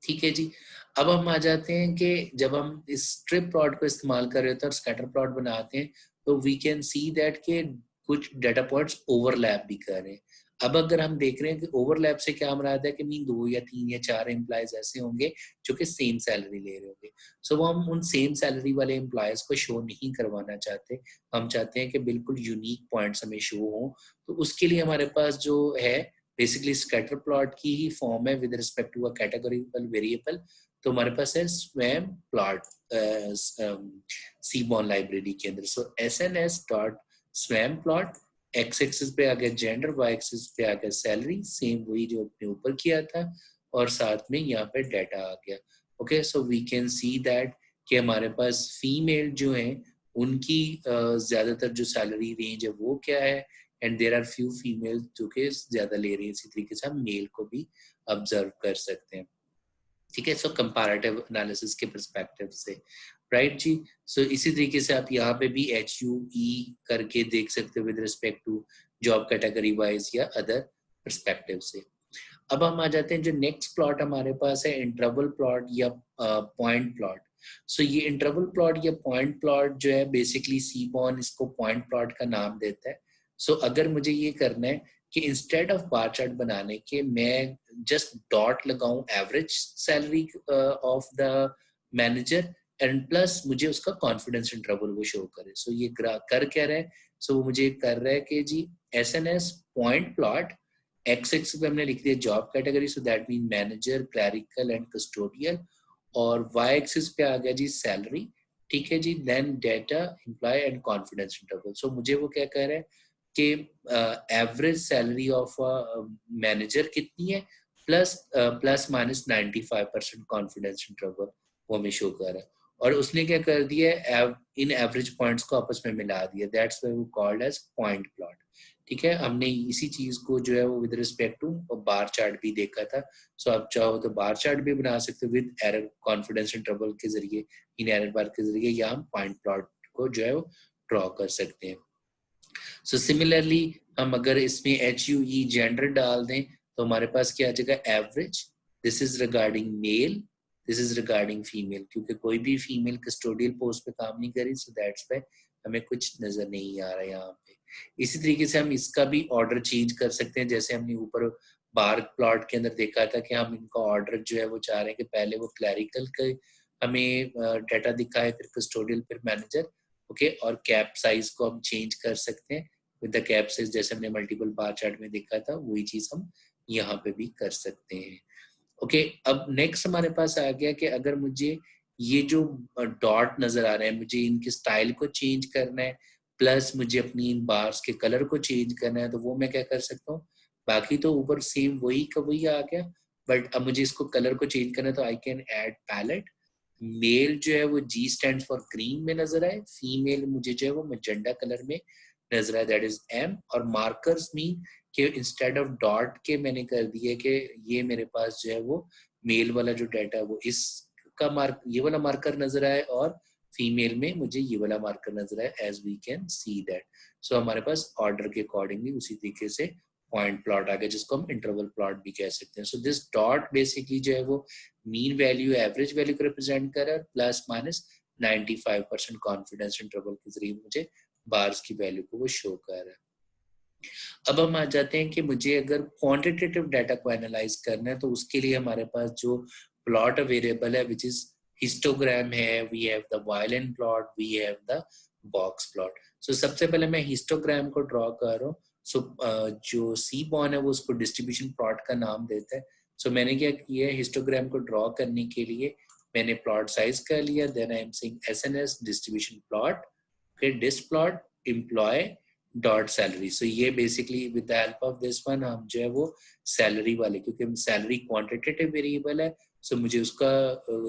ठीक है जी. अब हम आ जाते हैं कि जब हम इस स्ट्रिप प्लॉट को इस्तेमाल कर रहे होते हैं और स्कैटर प्लॉट बनाते हैं तो वी कैन सी दैट के कुछ डाटा पॉइंट्स ओवरलैप भी कर रहे हैं. अब अगर हम देख रहे हैं कि ओवरलैप से क्या मराद है कि मीन 2 या 3 या 4 एम्प्लॉयज ऐसे होंगे जो कि सेम सैलरी ले रहे होंगे. सो वो हम उन सेम सैलरी वाले एम्प्लॉयज को शो नहीं करवाना चाहते. हम चाहते हैं कि बिल्कुल यूनिक पॉइंट्स हमें शो हो. तो उसके लिए हमारे पास जो है बेसिकली स्कैटर प्लॉट की ही फॉर्म है with respect to a categorical variable. तो हमारे पास है स्वयं प्लॉट सीबॉर्न लाइब्रेरी के अंदर. सो SNS डॉट स्वयं प्लॉट, एक्स एक्सिस पे आ गया जेंडर, वाई एक्सिस पे आ गया सैलरी, सेम वही जो अपने ऊपर किया था, और साथ में यहाँ पे डाटा आ गया. Okay, so we can see that कि हमारे पास फीमेल जो है उनकी ज्यादातर जो सैलरी रेंज है वो क्या है, and there are few female जो कि ज्यादा ले रही है. इसी तरीके से हम मेल को भी ऑब्जर्व कर सकते हैं. ठीक है, सो कंपैरेटिव एनालिसिस के पर्सपेक्टिव से, राइट जी. सो इसी तरीके से आप यहाँ पे भी HUE करके देख सकते हो with respect to job category wise या अदर पर्सपेक्टिव से. अब हम आ जाते हैं जो नेक्स्ट प्लॉट हमारे पास है इंटरवल प्लॉट या पॉइंट प्लॉट. सो ये इंटरवल प्लॉट या पॉइंट प्लॉट जो है बेसिकली सीबॉर्न इसको पॉइंट प्लॉट का नाम देता है. सो अगर मुझे ये करना है कि इंस्टेड ऑफ बार चार्ट बनाने के मैं जस्ट डॉट लगाऊं average salary of the manager and plus मुझे उसका कॉन्फिडेंस इंटरवल वो शो करे. सो ये कर क्या रहा है, सो वो मुझे कर रहा है कि जी SNS point plot x axis पे हमने लिख दिया job category, so that mean manager, clerical and custodial, और वाई एक्सिस पे आ गया जी सैलरी. ठीक है जी, then data, employ and confidence interval. So मुझे वो क्या कह रहा है कि एवरेज सैलरी ऑफ मैनेजर कितनी है प्लस माइनस 95% कॉन्फिडेंस इंटरवल वो हमें शो कर रहा है. और उसने क्या कर दिया है, इन एवरेज पॉइंट्स को आपस में मिला दिया. दैट्स व्हाई वो कॉल्ड एज पॉइंट प्लॉट. ठीक है, हमने इसी चीज को जो है वो with respect to bar chart भी देखा था. सो आप चाहो तो बार चार्ट भी बना सकते हो विद एरर कॉन्फिडेंस इंटरवल के जरिए, इन एरर बार के जरिए, या हम पॉइंट प्लॉट को जो है वो ड्रॉ कर सकते हैं. सो सिमिलरली हम अगर इसमें HUE जेंडर डाल दें तो हमारे पास क्या आ जाएगा, average, this is regarding male, this is regarding female, क्योंकि कोई भी फीमेल कस्टोडियल पोस्ट पे काम नहीं करी. सो दैट्स पे हमें कुछ नजर नहीं आ रहा है यहाँ पे. इसी तरीके से हम इसका भी ऑर्डर चेंज कर सकते हैं. जैसे हमने ऊपर बार प्लॉट के अंदर देखा था कि हम इनका ऑर्डर जो है वो चाह रहे हैं कि पहले वो क्लैरिकल के हमें डाटा दिखाए, फिर कस्टोडियल, फिर मैनेजर. ओके, और कैप साइज को हम चेंज कर सकते हैं विद द कैप साइज, जैसे हमने मल्टीपल बार चार्ट में देखा था वही चीज हम यहाँ पे भी कर सकते हैं. ओके, अब नेक्स्ट हमारे पास आ गया कि अगर मुझे ये जो डॉट नजर आ रहे हैं मुझे इनके स्टाइल को चेंज करना है, प्लस मुझे अपनी इन बार्स के कलर को चेंज करना है, तो वो मैं क्या कर सकता हूँ. बाकी तो ऊपर सेम वही का वही आ गया, बट अब मुझे इसको कलर को चेंज करना है तो I can add palette. Male जो है वो G स्टैंड फॉर ग्रीन में नजर आए, फीमेल मुझे जो है वो मैजेंडा कलर में नजर आए, दैट इज एम। और मार्कर्स मीन कि इंस्टेड ऑफ डॉट के मैंने कर दिया कि ये मेरे पास जो है वो मेल वाला जो डाटा है वो इसका मार्क ये वाला मार्कर नजर आए और फीमेल में मुझे ये वाला मार्कर नजर आए, as we can see that. So हमारे पास ऑर्डर के अकॉर्डिंगली उसी तरीके से पॉइंट प्लॉट आ गया, जिसको हम इंटरवल प्लॉट भी कह सकते हैं। सो दिस डॉट बेसिकली जो है वो मीन वैल्यू एवरेज वैल्यू को रिप्रेजेंट कर रहा है, प्लस माइनस 95% कॉन्फिडेंस इंटरवल के जरिए मुझे बार्स की वैल्यू को वो शो कर रहा है। अब हम आ जाते हैं कि मुझे अगर क्वांटिटेटिव डाटा को एनालाइज करना है तो उसके लिए हमारे पास जो प्लॉट अवेलेबल है विच इज हिस्टोग्राम है, we have the violin plot, we have the box plot. So सबसे पहले मैं हिस्टोग्राम को ड्रॉ कर रहा हूँ। सो जो सीबॉर्न है वो उसको डिस्ट्रीब्यूशन प्लॉट का नाम देता है। सो मैंने क्या किया है, हिस्टोग्राम को ड्रॉ करने के लिए मैंने प्लॉट साइज कर लिया, then I am saying SNS distribution plot, okay, dis plot employ dot salary. So ये basically with the help of this one हम जो है वो सैलरी वाले, क्योंकि सैलरी क्वांटिटेटिव वेरिएबल है, सो मुझे उसका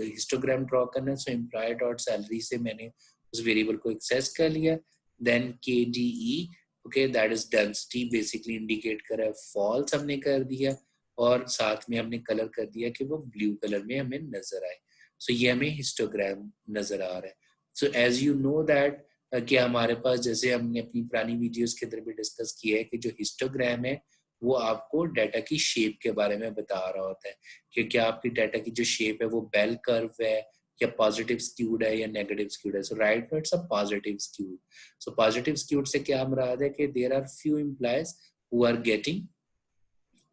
हिस्टोग्राम ड्रॉ करना है। सो एम्प्लॉय डॉट सैलरी से मैंने उस वेरिएबल को एक्सेस कर लिया। देन के D E, okay, that is density, basically indicate कर रहा है फॉल्स हमने कर दिया, और साथ में हमने कलर कर दिया कि वो ब्लू कलर में हमें नजर आए। सो ये हमें हिस्टोग्राम नजर आ रहा है। So as you know that कि हमारे पास, जैसे हमने अपनी पुरानी वीडियोस के अंदर भी डिस्कस किया है, कि जो हिस्टोग्राम है वो आपको डाटा की शेप के बारे में बता रहा होता है कि क्या आपकी डाटा की जो शेप है वो बेल कर्व है या पॉजिटिव स्क्यूड है या नेगेटिव स्क्यूड है। So right no it's a positive skewed. So positive skewed से क्या मुराद है कि there are few employees who are getting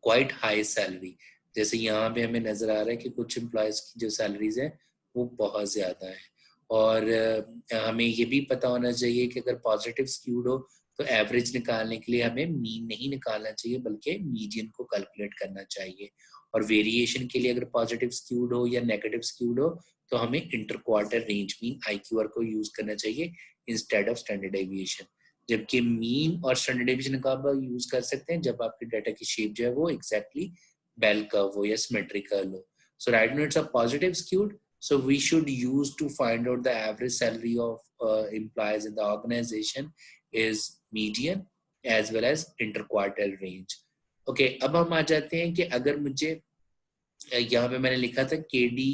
quite high salary. जैसे यहाँ पे हमें नजर आ रहा है कि कुछ एम्प्लॉयज की जो सैलरीज है वो बहुत ज्यादा है। और हमें ये भी पता होना चाहिए कि अगर पॉजिटिव स्क्यूड हो तो एवरेज निकालने के लिए हमें मीन नहीं निकालना चाहिए बल्कि मीडियन को कैलकुलेट करना चाहिए। और वेरिएशन के लिए अगर पॉजिटिव स्क्यूड हो या नेगेटिव स्क्यूड हो तो हमें inter quarter range mean IQR को यूज करना चाहिए इंस्टेड ऑफ स्टैंडर्ड डेविएशन। जबकि मीन और स्टैंडर्ड डेविएशन का आप यूज कर सकते हैं जब आपके डाटा की शेप जो है वो एग्जैक्टली बेल कर्व हो या सिमेट्रिकल हो। So right now it's a positive skewed, so we should use to find out the average salary of employees in the organization is median as well as interquartile range. Okay, अब हम आ जाते हैं कि अगर मुझे यहाँ पे मैंने लिखा था KD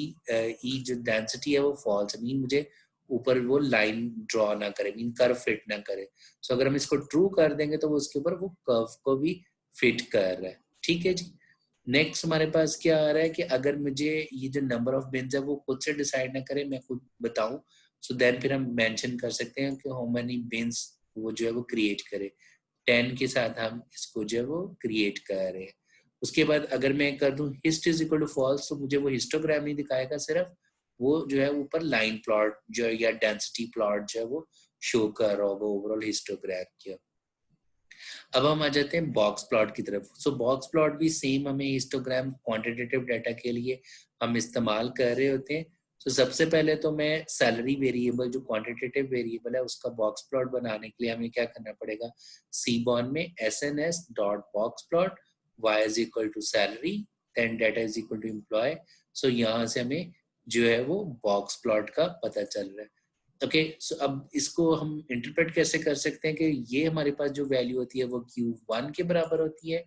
जो डेंसिटी है वो फॉल्स, मीन मुझे ऊपर वो लाइन ड्रॉ ना करे, मीन कर्व फिट ना करे। सो अगर हम इसको ट्रू कर देंगे तो वो उसके ऊपर वो कर्व को भी फिट कर रहा है। ठीक है जी। नेक्स्ट हमारे पास क्या आ रहा है कि अगर मुझे ये जो नंबर ऑफ बिन्स है वो खुद से डिसाइड ना करे, मैं खुद बताऊं, सो देन फिर हम मेंशन कर सकते हैं कि हाउ मेनी बिन्स वो जो है वो क्रिएट करे। 10 के साथ हम इसको जो है वो क्रिएट कर रहे हैं। उसके बाद अगर मैं कर दूं hist is equal to false तो मुझे वो हिस्टोग्राम नहीं दिखाएगा, सिर्फ वो जो है ऊपर लाइन प्लॉट जो है या डेंसिटी प्लॉट जो है वो शो कर रहा होगा ओवरऑल हिस्टोग्राम के। अब हम आ जाते हैं बॉक्स प्लॉट की तरफ। सो बॉक्स प्लॉट भी सेम हमें हिस्टोग्राम क्वांटिटेटिव डाटा के लिए हम इस्तेमाल कर रहे होते हैं। तो सबसे पहले तो मैं सैलरी वेरिएबल जो क्वांटिटेटिव वेरिएबल है उसका बॉक्स प्लॉट बनाने के लिए हमें क्या करना पड़ेगा, सीबॉर्न में SNS dot box plot y is equal to salary then data is equal to employ. So यहाँ से हमें जो है वो बॉक्स प्लॉट का पता चल रहा है। ओके, सो अब इसको हम इंटरप्रेट कैसे कर सकते हैं कि ये हमारे पास जो वैल्यू होती है वो Q1 के बराबर होती है,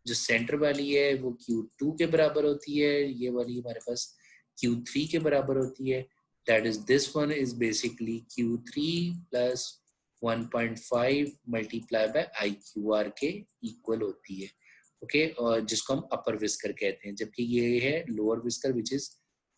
जो सेंटर वाली है वो Q2 के बराबर होती है, ये वाली हमारे पास Q3 के बराबर होती है। That is this one is basically Q3 plus 1.5 multiply by IQR के इक्वल होती है। ओके, और जिसको हम अपर विस्कर कहते हैं, जबकि ये है lower whisker which is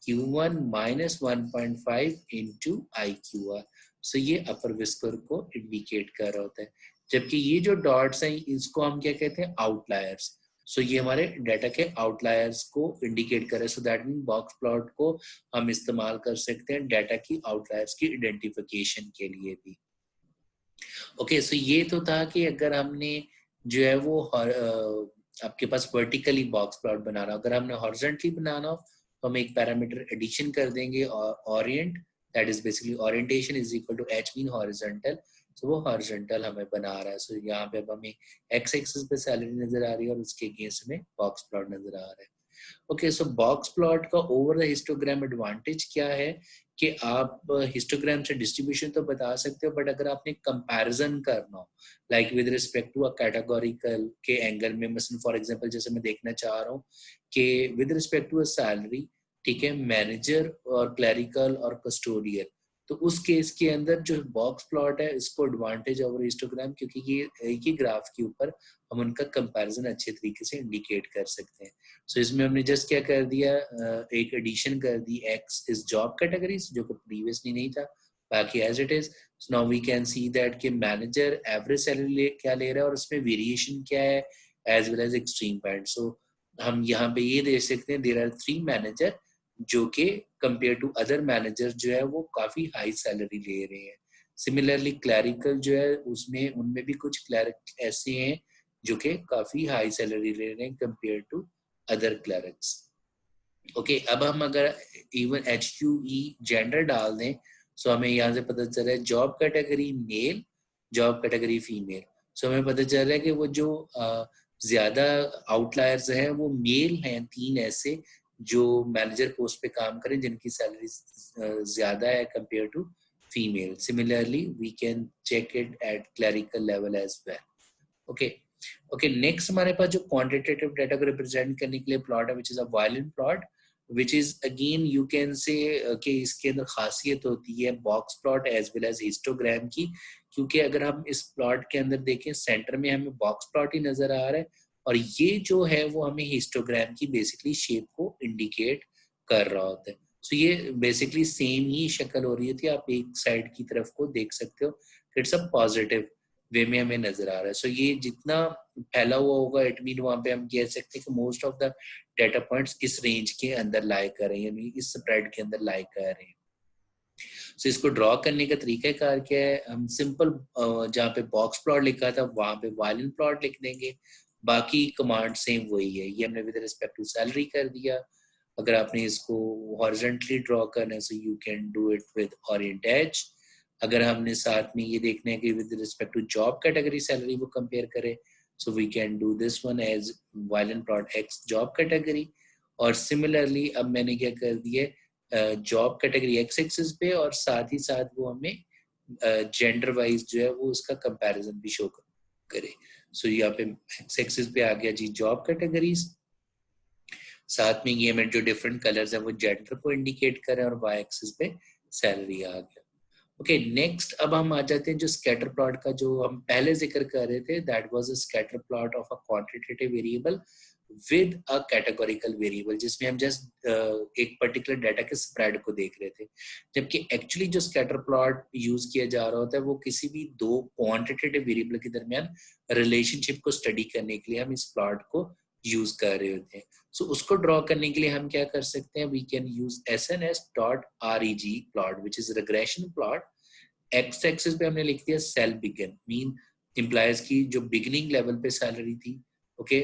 Q1 minus 1.5 into IQR। सो ये अपर विस्कर को इंडिकेट कर रहा होता है, जबकि ये जो डॉट्स हैं इसको हम क्या कहते हैं, आउटलायर्स। सो ये हमारे डाटा के आउटलायर्स को इंडिकेट कर रहे हैं। So that mean box plot को हम इस्तेमाल कर सकते हैं डाटा की आउटलायर्स की आइडेंटिफिकेशन के लिए भी। ओके, सो ये तो था कि अगर हमने जो है वो आपके पास वर्टिकली बॉक्स प्लॉट बनाना, अगर हमने हॉरिजॉन्टली बनाना हो तो हम एक पैरामीटर एडिशन कर देंगे, orient, that is basically orientation is equal to h mean horizontal. So वो हॉरिजॉन्टल हमें बना रहा है। सो यहाँ पे अब हमें x एक्सिस पे सैलरी नजर आ रही है और उसके अगेंस्ट में बॉक्स प्लॉट नजर आ रहा है। ओके, सो बॉक्स प्लॉट का ओवर द हिस्टोग्राम एडवांटेज क्या है कि आप हिस्टोग्राम से डिस्ट्रीब्यूशन तो बता सकते हो, बट अगर आपने कंपैरिजन करना हो like with respect to a categorical के एंगल में, मसलन फॉर एग्जांपल जैसे मैं देखना चाह रहा हूँ कि with respect to a salary, ठीक है, मैनेजर और क्लरिकल और कस्टोडियल, तो उस केस के अंदर जो बॉक्स प्लॉट है इसको एडवांटेज ओवर हिस्टोग्राम, क्योंकि ये एक ही ग्राफ के ऊपर हम उनका कंपैरिजन अच्छे तरीके से इंडिकेट कर सकते हैं। सो इसमें हमने जस्ट क्या कर दिया, एक एडिशन कर दी, एक्स इज जॉब कैटेगरीज जो कि प्रीवियसली नहीं था, बाकी as it is. So now we can see that कि मैनेजर एवरेज सैलरी क्या ले रहा है और उसमें वेरिएशन क्या है as well as extreme point. So हम यहाँ पे ये देख सकते हैं देयर आर 3 मैनेजर जो कि कंपेयर टू अदर मैनेजर जो है वो काफी हाई सैलरी ले रहे हैं। सिमिलरली क्लरिकल जो है उसमें उनमें भी कुछ क्लरिक ऐसे हैं जो कि काफी हाई सैलरी ले रहे हैं compare to other clerics. Okay, अब हम अगर इवन HUE जेंडर डाल दें, सो हमें यहाँ से पता चल रहा है job category male, job category female. So हमें पता चल रहा है कि वो जो ज्यादा आउटलायर्स हैं वो मेल हैं, 3 ऐसे जो मैनेजर पोस्ट पे काम करें जिनकी सैलरी ज्यादा है compare to female. Similarly we can check it at clerical level as well. Okay okay, next हमारे पास जो क्वांटिटेटिव डाटा को रिप्रेजेंट करने के लिए प्लॉट है which is a violin plot, which is again you can say कि इसके अंदर खासियत होती है box plot as well as histogram की, क्योंकि अगर हम इस प्लॉट के अंदर देखें सेंटर में हमें बॉक्स प्लॉट ही नजर आ रहा है और ये जो है वो हमें हिस्टोग्राम की बेसिकली शेप को इंडिकेट कर रहा होता है। सो ये बेसिकली सेम ही शक्ल हो रही थी, आप एक साइड की तरफ को देख सकते हो, इट्स अ पॉजिटिव वे में हमें नजर आ रहा है। सो ये जितना फैला हुआ होगा इट मीन वहां पे हम कह सकते हैं कि most of the data points इस रेंज के अंदर लाई कर रहे हैं, यानी इस स्प्रेड के अंदर लाई कर रहे हैं। सो इसको ड्रॉ करने का तरीका कार क्या है, हम सिंपल जहाँ पे बॉक्स प्लॉट लिखा था वहां पे वायलेंट प्लॉट लिख देंगे, बाकी कमांड सेम वही है। ये हमने विद रिस्पेक्ट टू सैलरी कर दिया। अगर आपने इसको हॉरिजॉन्टली ड्रॉ करना है so you can do it with orient as. अगर हमने साथ में ये देखना है कि with respect to job category salary वो कंपेयर करे, so we can do this one as violin plot x job category. और सिमिलरली अब मैंने क्या कर दिया, जॉब कैटेगरी एक्स एक्सिस पे और साथ ही साथ वो हमें जेंडर वाइज जो है वो उसका कंपैरिजन भी शो करे। सो यहाँ पे एक्स एक्सिस पे आ गया जी जॉब कैटेगरीज, साथ में ये हमें जो डिफरेंट कलर्स हैं वो जेंडर को इंडिकेट करें और वाई एक्सिस पे सैलरी आ गया। ओके नेक्स्ट अब हम आ जाते हैं जो स्कैटर प्लॉट का जो हम पहले जिक्र कर रहे थे, that was a scatter plot of a quantitative variable with a categorical variable, जिसमें हम जस्ट एक पर्टिकुलर डाटा के स्प्रेड को देख रहे थे। जबकि एक्चुअली जो स्कैटर प्लॉट यूज किया जा रहा होता है वो किसी भी दो क्वांटिटेटिव वेरिएबल के दरमियान रिलेशनशिप को स्टडी करने के लिए हम इस प्लॉट को यूज कर रहे होते हैं। सो उसको ड्रॉ करने के लिए हम क्या कर सकते हैं, we can use SNS.reg plot which is regression plot. X axis पे हमने लिख दिया सेल बिगिन, मीन एम्प्लॉयज की जो बिगिनिंग लेवल पे सैलरी थी, ओके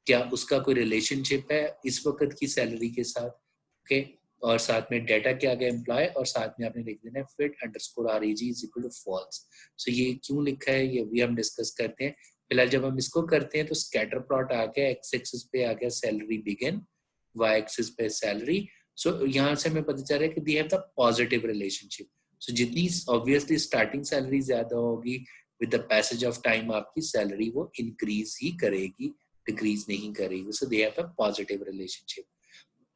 क्या उसका कोई रिलेशनशिप है इस वक्त की सैलरी के साथ, ओके और साथ में डाटा क्या आ गया एम्प्लॉय, और साथ में आपने लिख देना है fit_reg is equal to false. So ये क्यों लिखा है ये भी हम डिस्कस करते हैं। फिलहाल जब हम इसको करते हैं तो स्कैटर प्लॉट आ गया, एक्स एक्सिस पे आ गया सैलरी बिगिन, वाई एक्सिस पे सैलरी। सो यहाँ से हमें पता चल रहा है कि they have the positive relationship. So जितनी ऑब्वियसली स्टार्टिंग सैलरी ज्यादा होगी with the passage of time आपकी सैलरी वो इंक्रीज ही करेगी, डिक्रीज नहीं करेगी। So they have a positive relationship.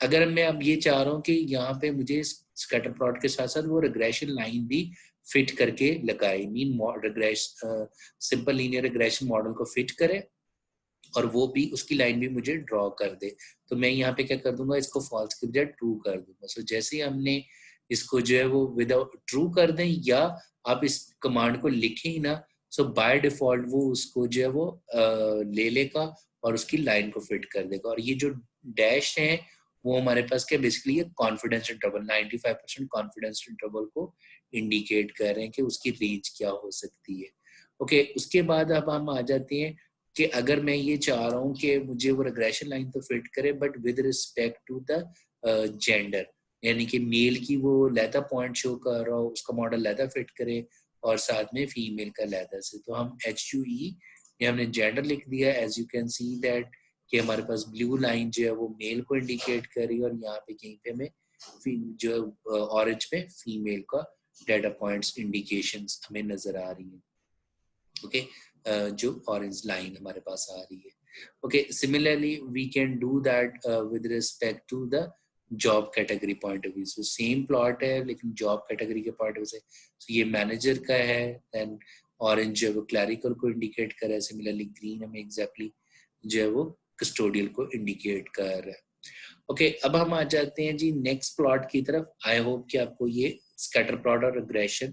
अगर मैं अब ये चाह रहा हूँ कि यहाँ पे मुझे स्कैटर प्लॉट के साथ साथ वो रिग्रेशन लाइन भी फिट करके लगाए, mean regress simple linear regression model को फिट करे और वो भी उसकी लाइन भी मुझे ड्रॉ कर दे, तो मैं यहाँ पे क्या कर दूंगा, इसको फॉल्स के बजाय ट्रू कर दूंगा। सो जैसे ही हमने इसको जो है वो विदाउट ट्रू कर दें या आप इस कमांड को लिखें ही ना, सो बाय डिफॉल्ट वो उसको जो है वो ले लेगा और उसकी लाइन को फिट कर देगा। और ये जो डैश है वो हमारे पास क्या basically confidence interval 95% confidence interval को इंडिकेट कर रहे हैं कि उसकी रेंज क्या हो सकती है। ओके उसके बाद अब हम आ जाते हैं कि अगर मैं ये चाह रहा हूँ कि मुझे वो रिग्रेशन लाइन तो फिट करे but with respect to the gender, यानी कि मेल की वो लैदा पॉइंट शो कर रहा हो उसका मॉडल लैदा फिट करे और साथ में फीमेल का लैदा से, तो हम HUE ये हमने जेंडर लिख दिया। As you can see that कि हमारे पास ब्लू लाइन जो है वो मेल को इंडिकेट कर रही है और यहाँ पे कहीं पे हमें जो ऑरेंज में फीमेल का डेटा पॉइंट्स इंडिकेशंस हमें नजर आ रही है। ओके, जो ऑरेंज लाइन हमारे पास आ रही है। Okay, similarly we can do that with respect to the job category point of view. So same plot है लेकिन जॉब कैटेगरी के पॉइंट ऑफ व्यू से, so ये मैनेजर का है, देन ऑरेंज जो है वो क्लैरिकल को इंडिकेट कर रहा है, सिमिलरली ग्रीन हमें एग्जैक्टली जो है वो कस्टोडियल को इंडिकेट कर रहा है। ओके, अब हम आ जाते हैं जी नेक्स्ट प्लॉट की तरफ। आई होप कि आपको ये स्कैटर प्लॉट और रिग्रेशन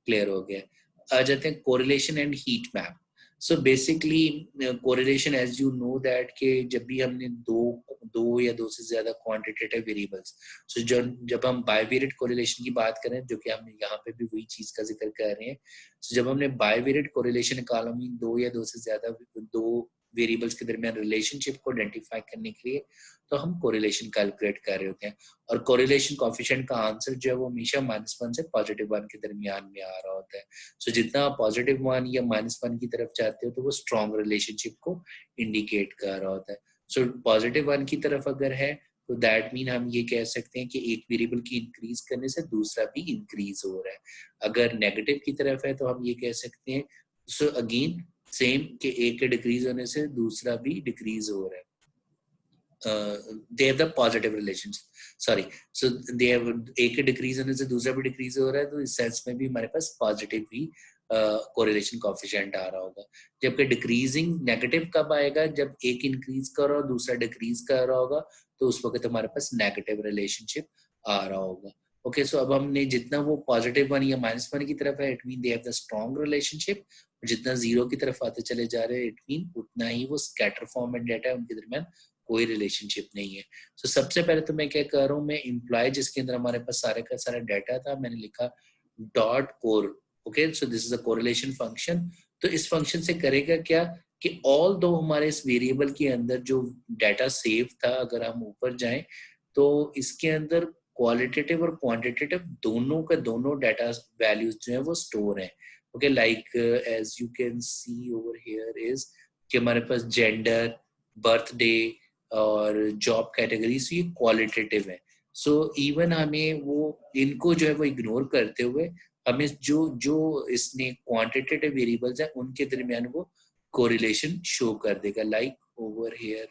क्लियर हो गया। आ जाते हैं correlation and heat map. So basically correlation, as you know that कि जब भी हमने दो या दो से ज्यादा क्वांटिटेटिव वेरिएबल्स, सो जब हम बाइवेरिएट कोरिलेशन की बात करें, जो कि हम यहाँ पे भी वही चीज का जिक्र कर रहे हैं, so जब हमने बाइवेरिएट कोरिलेशन निकाला, दो या दो से ज्यादा दो वेरिएबल्स के दरमियान रिलेशनशिप को आइडेंटिफाई करने के लिए तो हम कोरिलेशन कैलकुलेट कर रहे होते हैं। और कोरिलेशन कोएफिशिएंट का आंसर जो है वो हमेशा -1 से +1 के दरमियान में आ रहा होता है। सो जितना आप +1 या -1 की तरफ जाते हो तो वो स्ट्रॉन्ग रिलेशनशिप को इंडिकेट कर रहा होता है। सो +1 की तरफ अगर है तो दैट मीन हम ये कह सकते हैं कि एक वेरिएबल की इंक्रीज करने से दूसरा भी इंक्रीज हो रहा है। अगर नेगेटिव की तरफ है तो हम ये कह सकते हैं, सो अगेन सेम कि एक के डिक्रीज होने से दूसरा भी डिक्रीज हो रहा है। they have the positive relationship, sorry, so they have एक डिक्रीज होने से दूसरा भी डिक्रीज हो रहा है, तो इस सेंस में भी हमारे पास पॉजिटिव ही कोरिलेशन कोएफिशिएंट आ रहा होगा। जबकि डिक्रीजिंग नेगेटिव कब आएगा, जब एक इंक्रीज कर रहा हो दूसरा डिक्रीज कर रहा होगा, तो उस वक्त हमारे पास नेगेटिव रिलेशनशिप आ रहा होगा। ओके, सो अब हमने जितना वो +1 या -1 की तरफ है, it mean they have the strong relationship. जितना 0 की तरफ आते चले जा रहे हैं, इट मीन उतना ही वो स्कैटर फॉर्म में डेटा है, उनके दरमियान कोई रिलेशनशिप नहीं है। so, सबसे पहले तो मैं क्या कर रहा हूँ, मैं इम्प्लॉय जिसके अंदर हमारे पास सारे का सारा डाटा था, मैंने लिखा dot core. Okay, so this is a correlation function. तो इस फंक्शन से करेगा क्या कि ऑल दो हमारे इस वेरिएबल के अंदर जो डाटा सेव था, अगर हम ऊपर जाएं तो इसके अंदर क्वालिटेटिव और क्वांटिटेटिव दोनों का दोनों डाटा वैल्यूज जो है वो स्टोर है। Okay, like as you can see over here is कि हमारे पास जेंडर, बर्थडे और जॉब कैटेगरीज ये क्वालिटेटिव है। सो इवन हमें वो इनको जो है वो इग्नोर करते हुए हमें जो जो इसने क्वांटिटेटिव वेरिएबल्स हैं उनके दरमियान वो कोरिलेशन शो कर देगा, like over here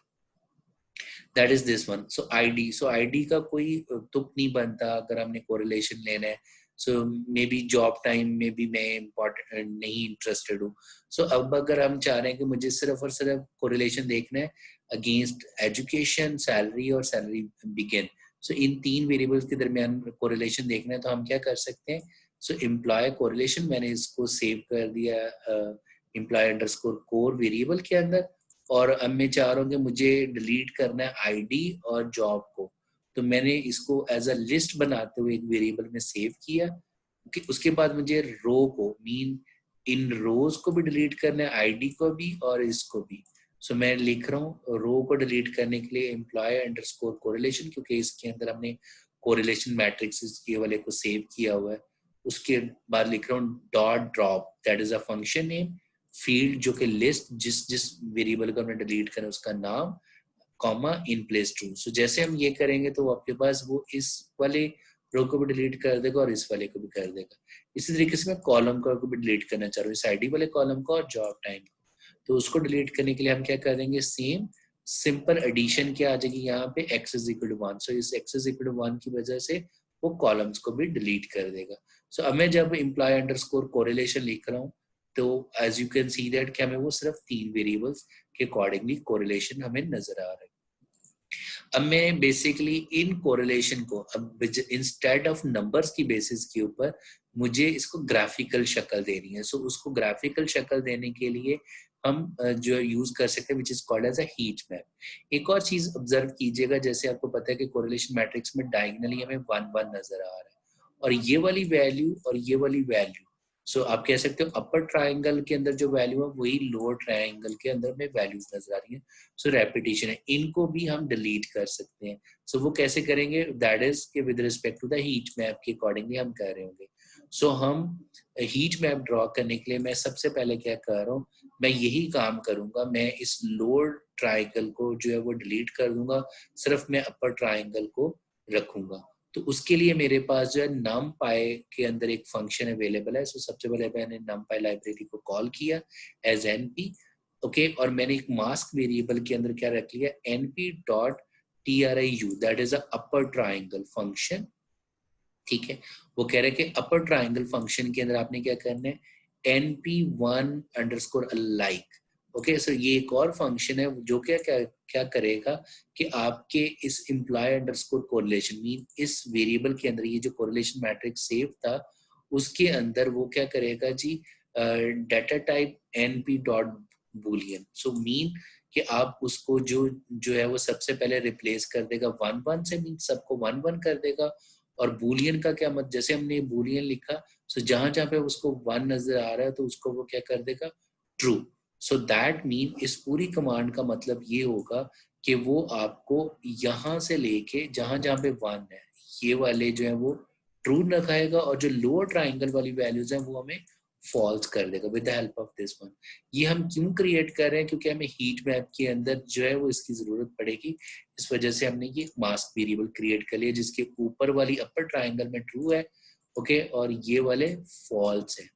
that is this one. So ID, so ID का कोई तुक नहीं बनता अगर हमने कोरिलेशन लेना है। सो मे बी जॉब टाइम में भी मैं इम्पोर्टेंट नहीं इंटरेस्टेड हूँ। सो अब अगर हम चाह रहे हैं कि मुझे सिर्फ और सिर्फ कोरिलेशन देखना है अगेंस्ट एजुकेशन, सैलरी और सैलरी बिगिन, सो इन 3 वेरिएबल्स के दरमियान कोरिलेशन देखना है, तो हम क्या कर सकते हैं, सो एम्प्लॉय कोरिलेशन, मैंने इसको सेव कर दिया एम्प्लॉय अंडरस्कोर कोर वेरिएबल के अंदर। और अब मैं चाह रहा हूँ कि मुझे डिलीट करना है आईडी और जॉब को, तो मैंने इसको एज अ लिस्ट बनाते हुए एक वेरिएबल में सेव किया कि उसके बाद मुझे रो को मीन इन रोज को भी डिलीट करना है, आईडी को भी और इसको भी। सो मैं लिख रहा हूँ रो को डिलीट करने के लिए एम्प्लॉय अंडरस्कोर कोरिलेशन, क्योंकि इसके अंदर हमने कोरिलेशन मैट्रिक्स ये वाले को सेव किया हुआ है। उसके बाद लिख रहा हूँ dot drop, that is a function name, field जो कि लिस्ट जिस जिस वेरिएबल को हमने डिलीट करना है उसका नाम, कॉमा इन प्लेस ट्रू। सो जैसे हम ये करेंगे तो आपके पास वो इस वाले रो को भी डिलीट कर देगा और इस वाले को भी कर देगा। इसी तरीके से मैं कॉलम को भी डिलीट करना चाह रहा हूँ, इस आईडी वाले कॉलम को और जॉब टाइम को, तो उसको डिलीट करने के लिए हम क्या कर देंगे, सेम सिंपल एडिशन क्या आ जाएगी यहाँ पे x इज इक्वल टू 1। सो इस x इज इक्वल टू 1 की वजह से वो कॉलम्स को भी डिलीट कर देगा। सो अब मैं जब एम्प्लॉय अंडरस्कोर कोरिलेशन लिख रहा हूँ तो as you can see that कि हमें वो सिर्फ 3 वेरिएबल्स के अकॉर्डिंगली कोरिलेशन हमें नजर आ रहा है। अब मैं बेसिकली इन कोरिलेशन को अब इंस्टेड ऑफ नंबर्स की बेसिस के ऊपर मुझे इसको ग्राफिकल शक्ल देनी है। सो उसको ग्राफिकल शक्ल देने के लिए हम जो यूज कर सकते हैं which is called as a heat map. एक और चीज ऑब्जर्व कीजिएगा, जैसे आपको पता है कि कोरिलेशन मैट्रिक्स में डायगोनली हमें 1 1 नजर आ रहा है और ये वाली वैल्यू और ये वाली वैल्यू, सो आप कह सकते हो अपर ट्राइंगल के अंदर जो वैल्यू है वही लोअर ट्राइंगल के अंदर में वैल्यूज नजर आ रही है। सो रेपिटेशन है, इनको भी हम डिलीट कर सकते हैं। सो वो कैसे करेंगे, दैट इज के with respect to the heat map के अकॉर्डिंगली हम कर रहे होंगे। सो हम हीट मैप ड्रॉ करने के लिए मैं सबसे पहले क्या कर रहा हूँ, मैं यही काम करूंगा, मैं इस लोअर ट्राइंगल को जो है वो डिलीट कर दूंगा, सिर्फ मैं अपर ट्राइंगल को रखूंगा। तो उसके लिए मेरे पास जो है numpy के अंदर एक फंक्शन अवेलेबल है। सो सबसे पहले मैंने numpy लाइब्रेरी को कॉल किया एज np, ओके, और मैंने एक मास्क वेरिएबल के अंदर क्या रख लिया, np.triu, that is a upper triangle function. ठीक है, वो कह रहे हैं कि अपर ट्राइंगल फंक्शन के अंदर आपने क्या करना है, np1_alike, ओके। सो ये एक और फंक्शन है जो क्या क्या क्या करेगा कि आपके इस इम्प्लॉय अंडरस्कोर कोरिलेशन मीन इस वेरिएबल के अंदर ये जो कोरिलेशन मैट्रिक्स सेव था उसके अंदर वो क्या करेगा जी, data type np dot boolean. So mean कि आप उसको जो जो है वो सबसे पहले रिप्लेस कर देगा 1 1 से, मीन सबको 1 1 कर देगा। और बूलियन का क्या मतलब, जैसे हमने बूलियन लिखा, सो जहां जहां पे उसको 1 नजर आ रहा है तो उसको वो क्या कर देगा, ट्रू। सो दैट मीन इस पूरी कमांड का मतलब ये होगा कि वो आपको यहां से लेके जहां जहां पे 1 है ये वाले जो है वो ट्रू रखाएगा, और जो लोअर ट्राइंगल वाली वैल्यूज हैं वो हमें फॉल्स कर देगा with the help of this one. ये हम क्यों क्रिएट कर रहे हैं, क्योंकि हमें हीट मैप के अंदर जो है वो इसकी जरूरत पड़ेगी। इस वजह से हमने ये मास्क वेरिएबल क्रिएट कर लिया जिसके ऊपर वाली अपर ट्राइंगल में ट्रू है, ओके, और ये वाले फॉल्स है।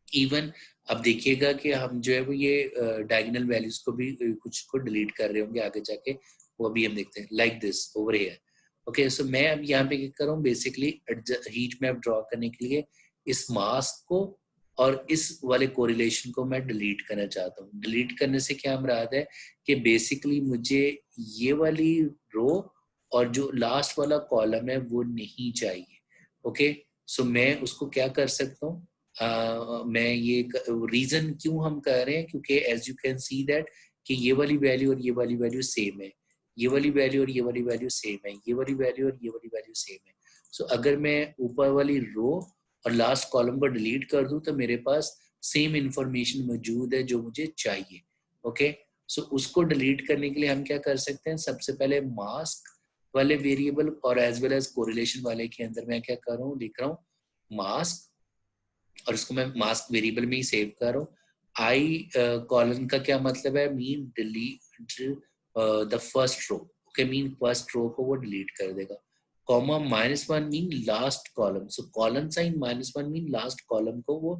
इवन अब देखिएगा कि हम जो है वो ये डायगोनल वैल्यूज को भी कुछ को डिलीट कर रहे होंगे आगे जाके, वो अभी हम देखते हैं like this over here. Okay, so मैं अब यहाँ पे क्या कर रहा हूँ, बेसिकली हीट मैप ड्रॉ करने के लिए इस मास्क को और इस वाले कोरिलेशन को मैं डिलीट करना चाहता हूँ। डिलीट करने से क्या मुराद है कि बेसिकली मुझे ये वाली रो और जो लास्ट वाला कॉलम है वो नहीं चाहिए। ओके, सो मैं उसको क्या कर सकता हूँ, मैं ये रीजन क्यों हम कर रहे हैं, क्योंकि as you can see that कि ये वाली वैल्यू और ये वाली वैल्यू सेम है, ये वाली वैल्यू और ये वाली वैल्यू सेम है, ये वाली वैल्यू और ये वाली वैल्यू सेम है। सो अगर मैं ऊपर वाली रो और लास्ट कॉलम को डिलीट कर दूं तो मेरे पास सेम इंफॉर्मेशन मौजूद है जो मुझे चाहिए। ओके, सो उसको डिलीट करने के लिए हम क्या कर सकते हैं, सबसे पहले मास्क वाले वेरिएबल और एज वेल एज कोरिलेशन वाले के अंदर मैं क्या कर रहा हूँ, लिख रहा हूँ मास्क, और इसको मैं मास्क वेरिएबल में ही सेव कर रहा हूँ। आई कॉलन का क्या मतलब है, mean delete the first row, okay, mean first row को वो डिलीट कर देगा। Comma -1 mean last column, so colon sign -1 mean last column को वो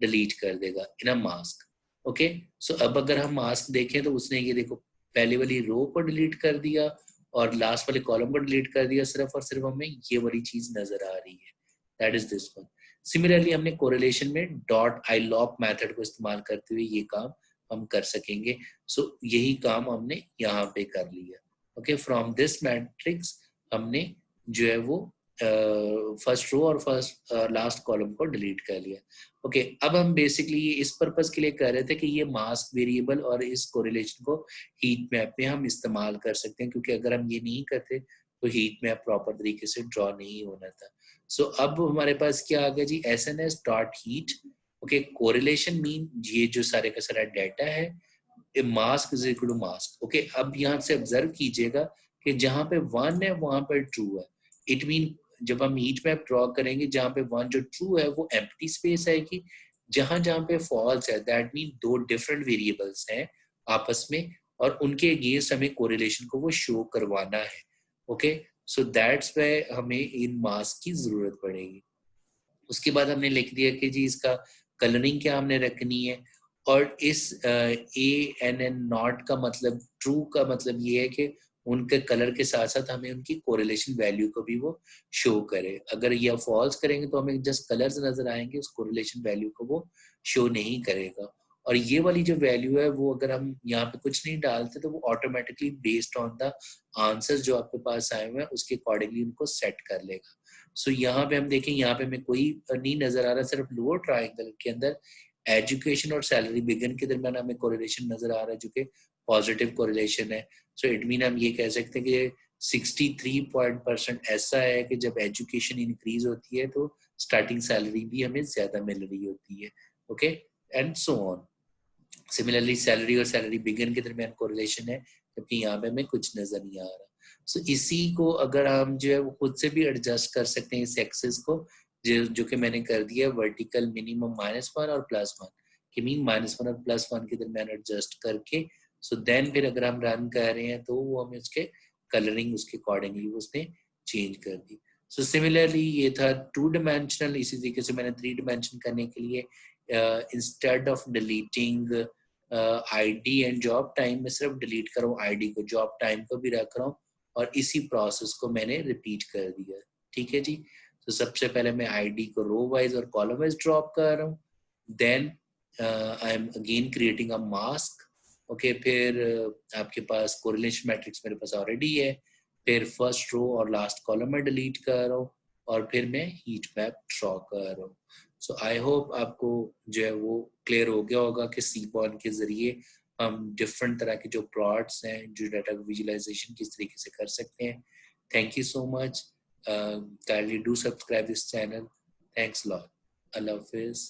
डिलीट कर देगा इन अ मास्क। ओके, सो अब अगर हम मास्क देखें तो उसने ये देखो पहले वाली रो को डिलीट कर दिया और लास्ट वाले कॉलम को डिलीट कर दिया, सिर्फ और सिर्फ हमें ये वाली चीज नजर आ रही है, that is this one. Similarly हमने कोरिलेशन में डॉट ilop मेथड को इस्तेमाल करते हुए ये काम हम कर सकेंगे। सो यही काम हमने यहाँ पे कर लिया। ओके, फ्रॉम दिस मैट्रिक्स हमने जो है वो फर्स्ट रो और फर्स्ट लास्ट कॉलम को डिलीट कर लिया। ओके, अब हम बेसिकली ये इस पर्पस के लिए कर रहे थे कि ये मास्क वेरिएबल और इस कोरिलेशन को हीट मैप में हम इस्तेमाल कर सकते हैं, क्योंकि अगर हम ये नहीं करते तो हीट मैप प्रॉपर तरीके से ड्रॉ नहीं होना था। सो अब हमारे पास क्या आ गया जी, SNS dot heat. Okay, correlation mean ये जो सारे का सारा डाटा है, mask is equal to mask. Okay, अब यहाँ से ऑब्जर्व कीजिएगा कि जहां पे 1 है वहां पर ट्रू है। इट मीन जब हम हीट मैप ड्रॉ करेंगे जहां पे 1 जो ट्रू है वो एम्प्टी स्पेस है, कि जहां जहां पे फॉल्स है दैट मीन दो डिफरेंट वेरिएबल्स हैं आपस में और उनके अगेंस्ट हमें कोरिलेशन को वो शो करवाना है। ओके, सो दैट्स वे हमें इन मास्क की जरूरत पड़ेगी। उसके बाद हमने लिख दिया कि जी इसका कलरिंग क्या हमने रखनी है, और इस ANN नॉट का मतलब ट्रू का मतलब ये है कि उनके कलर के साथ साथ हमें उनकी कोरिलेशन वैल्यू को भी वो शो करे। अगर ये फॉल्स करेंगे तो हमें जस्ट कलर्स नजर आएंगे, उस कोरिलेशन वैल्यू को वो शो नहीं करेगा। और ये वाली जो वैल्यू है वो अगर हम यहाँ पे कुछ नहीं डालते तो वो automatically based on the answer जो आपके पास आए हुए हैं उसके अकॉर्डिंगली उनको सेट कर लेगा। सो यहाँ पे हम देखें, यहाँ पे हमें कोई नहीं नजर आ रहा, सिर्फ लोअर ट्राइंगल के अंदर एजुकेशन और सैलरी बिगन के दरमियान हमें कोरिलेशन नजर आ रहा है जो कि पॉजिटिव कोरिलेशन है। सो इट मीन हम ये कह सकते हैं कि 63% ऐसा है कि जब एजुकेशन इंक्रीज होती है तो स्टार्टिंग सैलरी भी हमें ज्यादा मिल रही होती है। Okay, and so on. Similarly salary और सैलरी बिगन के दरमियान कोरिलेशन है, जबकि यहाँ पे हमें कुछ नजर नहीं आ रहा। सो इसी को अगर हम जो है वो खुद से भी एडजस्ट कर सकते हैं इस एक्सेस को, जो कि मैंने कर दिया वर्टिकल मिनिमम -1 और +1 कि मीन -1 और +1 के दरमियान एडजस्ट करके सो देन फिर अगर हम रन कर रहे हैं तो वो हमें उसके कलरिंग उसके अकॉर्डिंगली उसने चेंज कर दी। सो सिमिलरली ये था 2 डायमेंशनल। इसी तरीके से मैंने 3 डायमेंशन करने के लिए instead of deleting ID and job time, मैं सिर्फ डिलीट कर रहा हूँ आईडी को, जॉब टाइम को भी रख रहा हूँ और इसी प्रोसेस को मैंने रिपीट कर दिया। ठीक है जी। तो सबसे पहले मैं आईडी को रो वाइज और कॉलम वाइज ड्रॉप कर रहा हूँ, then I am again creating a mask. Okay, फिर आपके पास कोरिलेशन मैट्रिक्स मेरे पास ऑलरेडी है, फिर फर्स्ट रो और लास्ट कॉलम में डिलीट कर रहा हूँ और फिर मैं हीट मैप ड्रॉ कर रहा हूँ। सो आई होप आपको जो है वो क्लियर हो गया होगा कि सीबॉर्न के जरिए हम डिफरेंट तरह के जो प्लॉट्स हैं, जो डाटा विजुअलाइजेशन किस तरीके से कर सकते हैं। Thank you so much, kindly do subscribe this channel. Thanks lot. अल्लाह हाफिज़।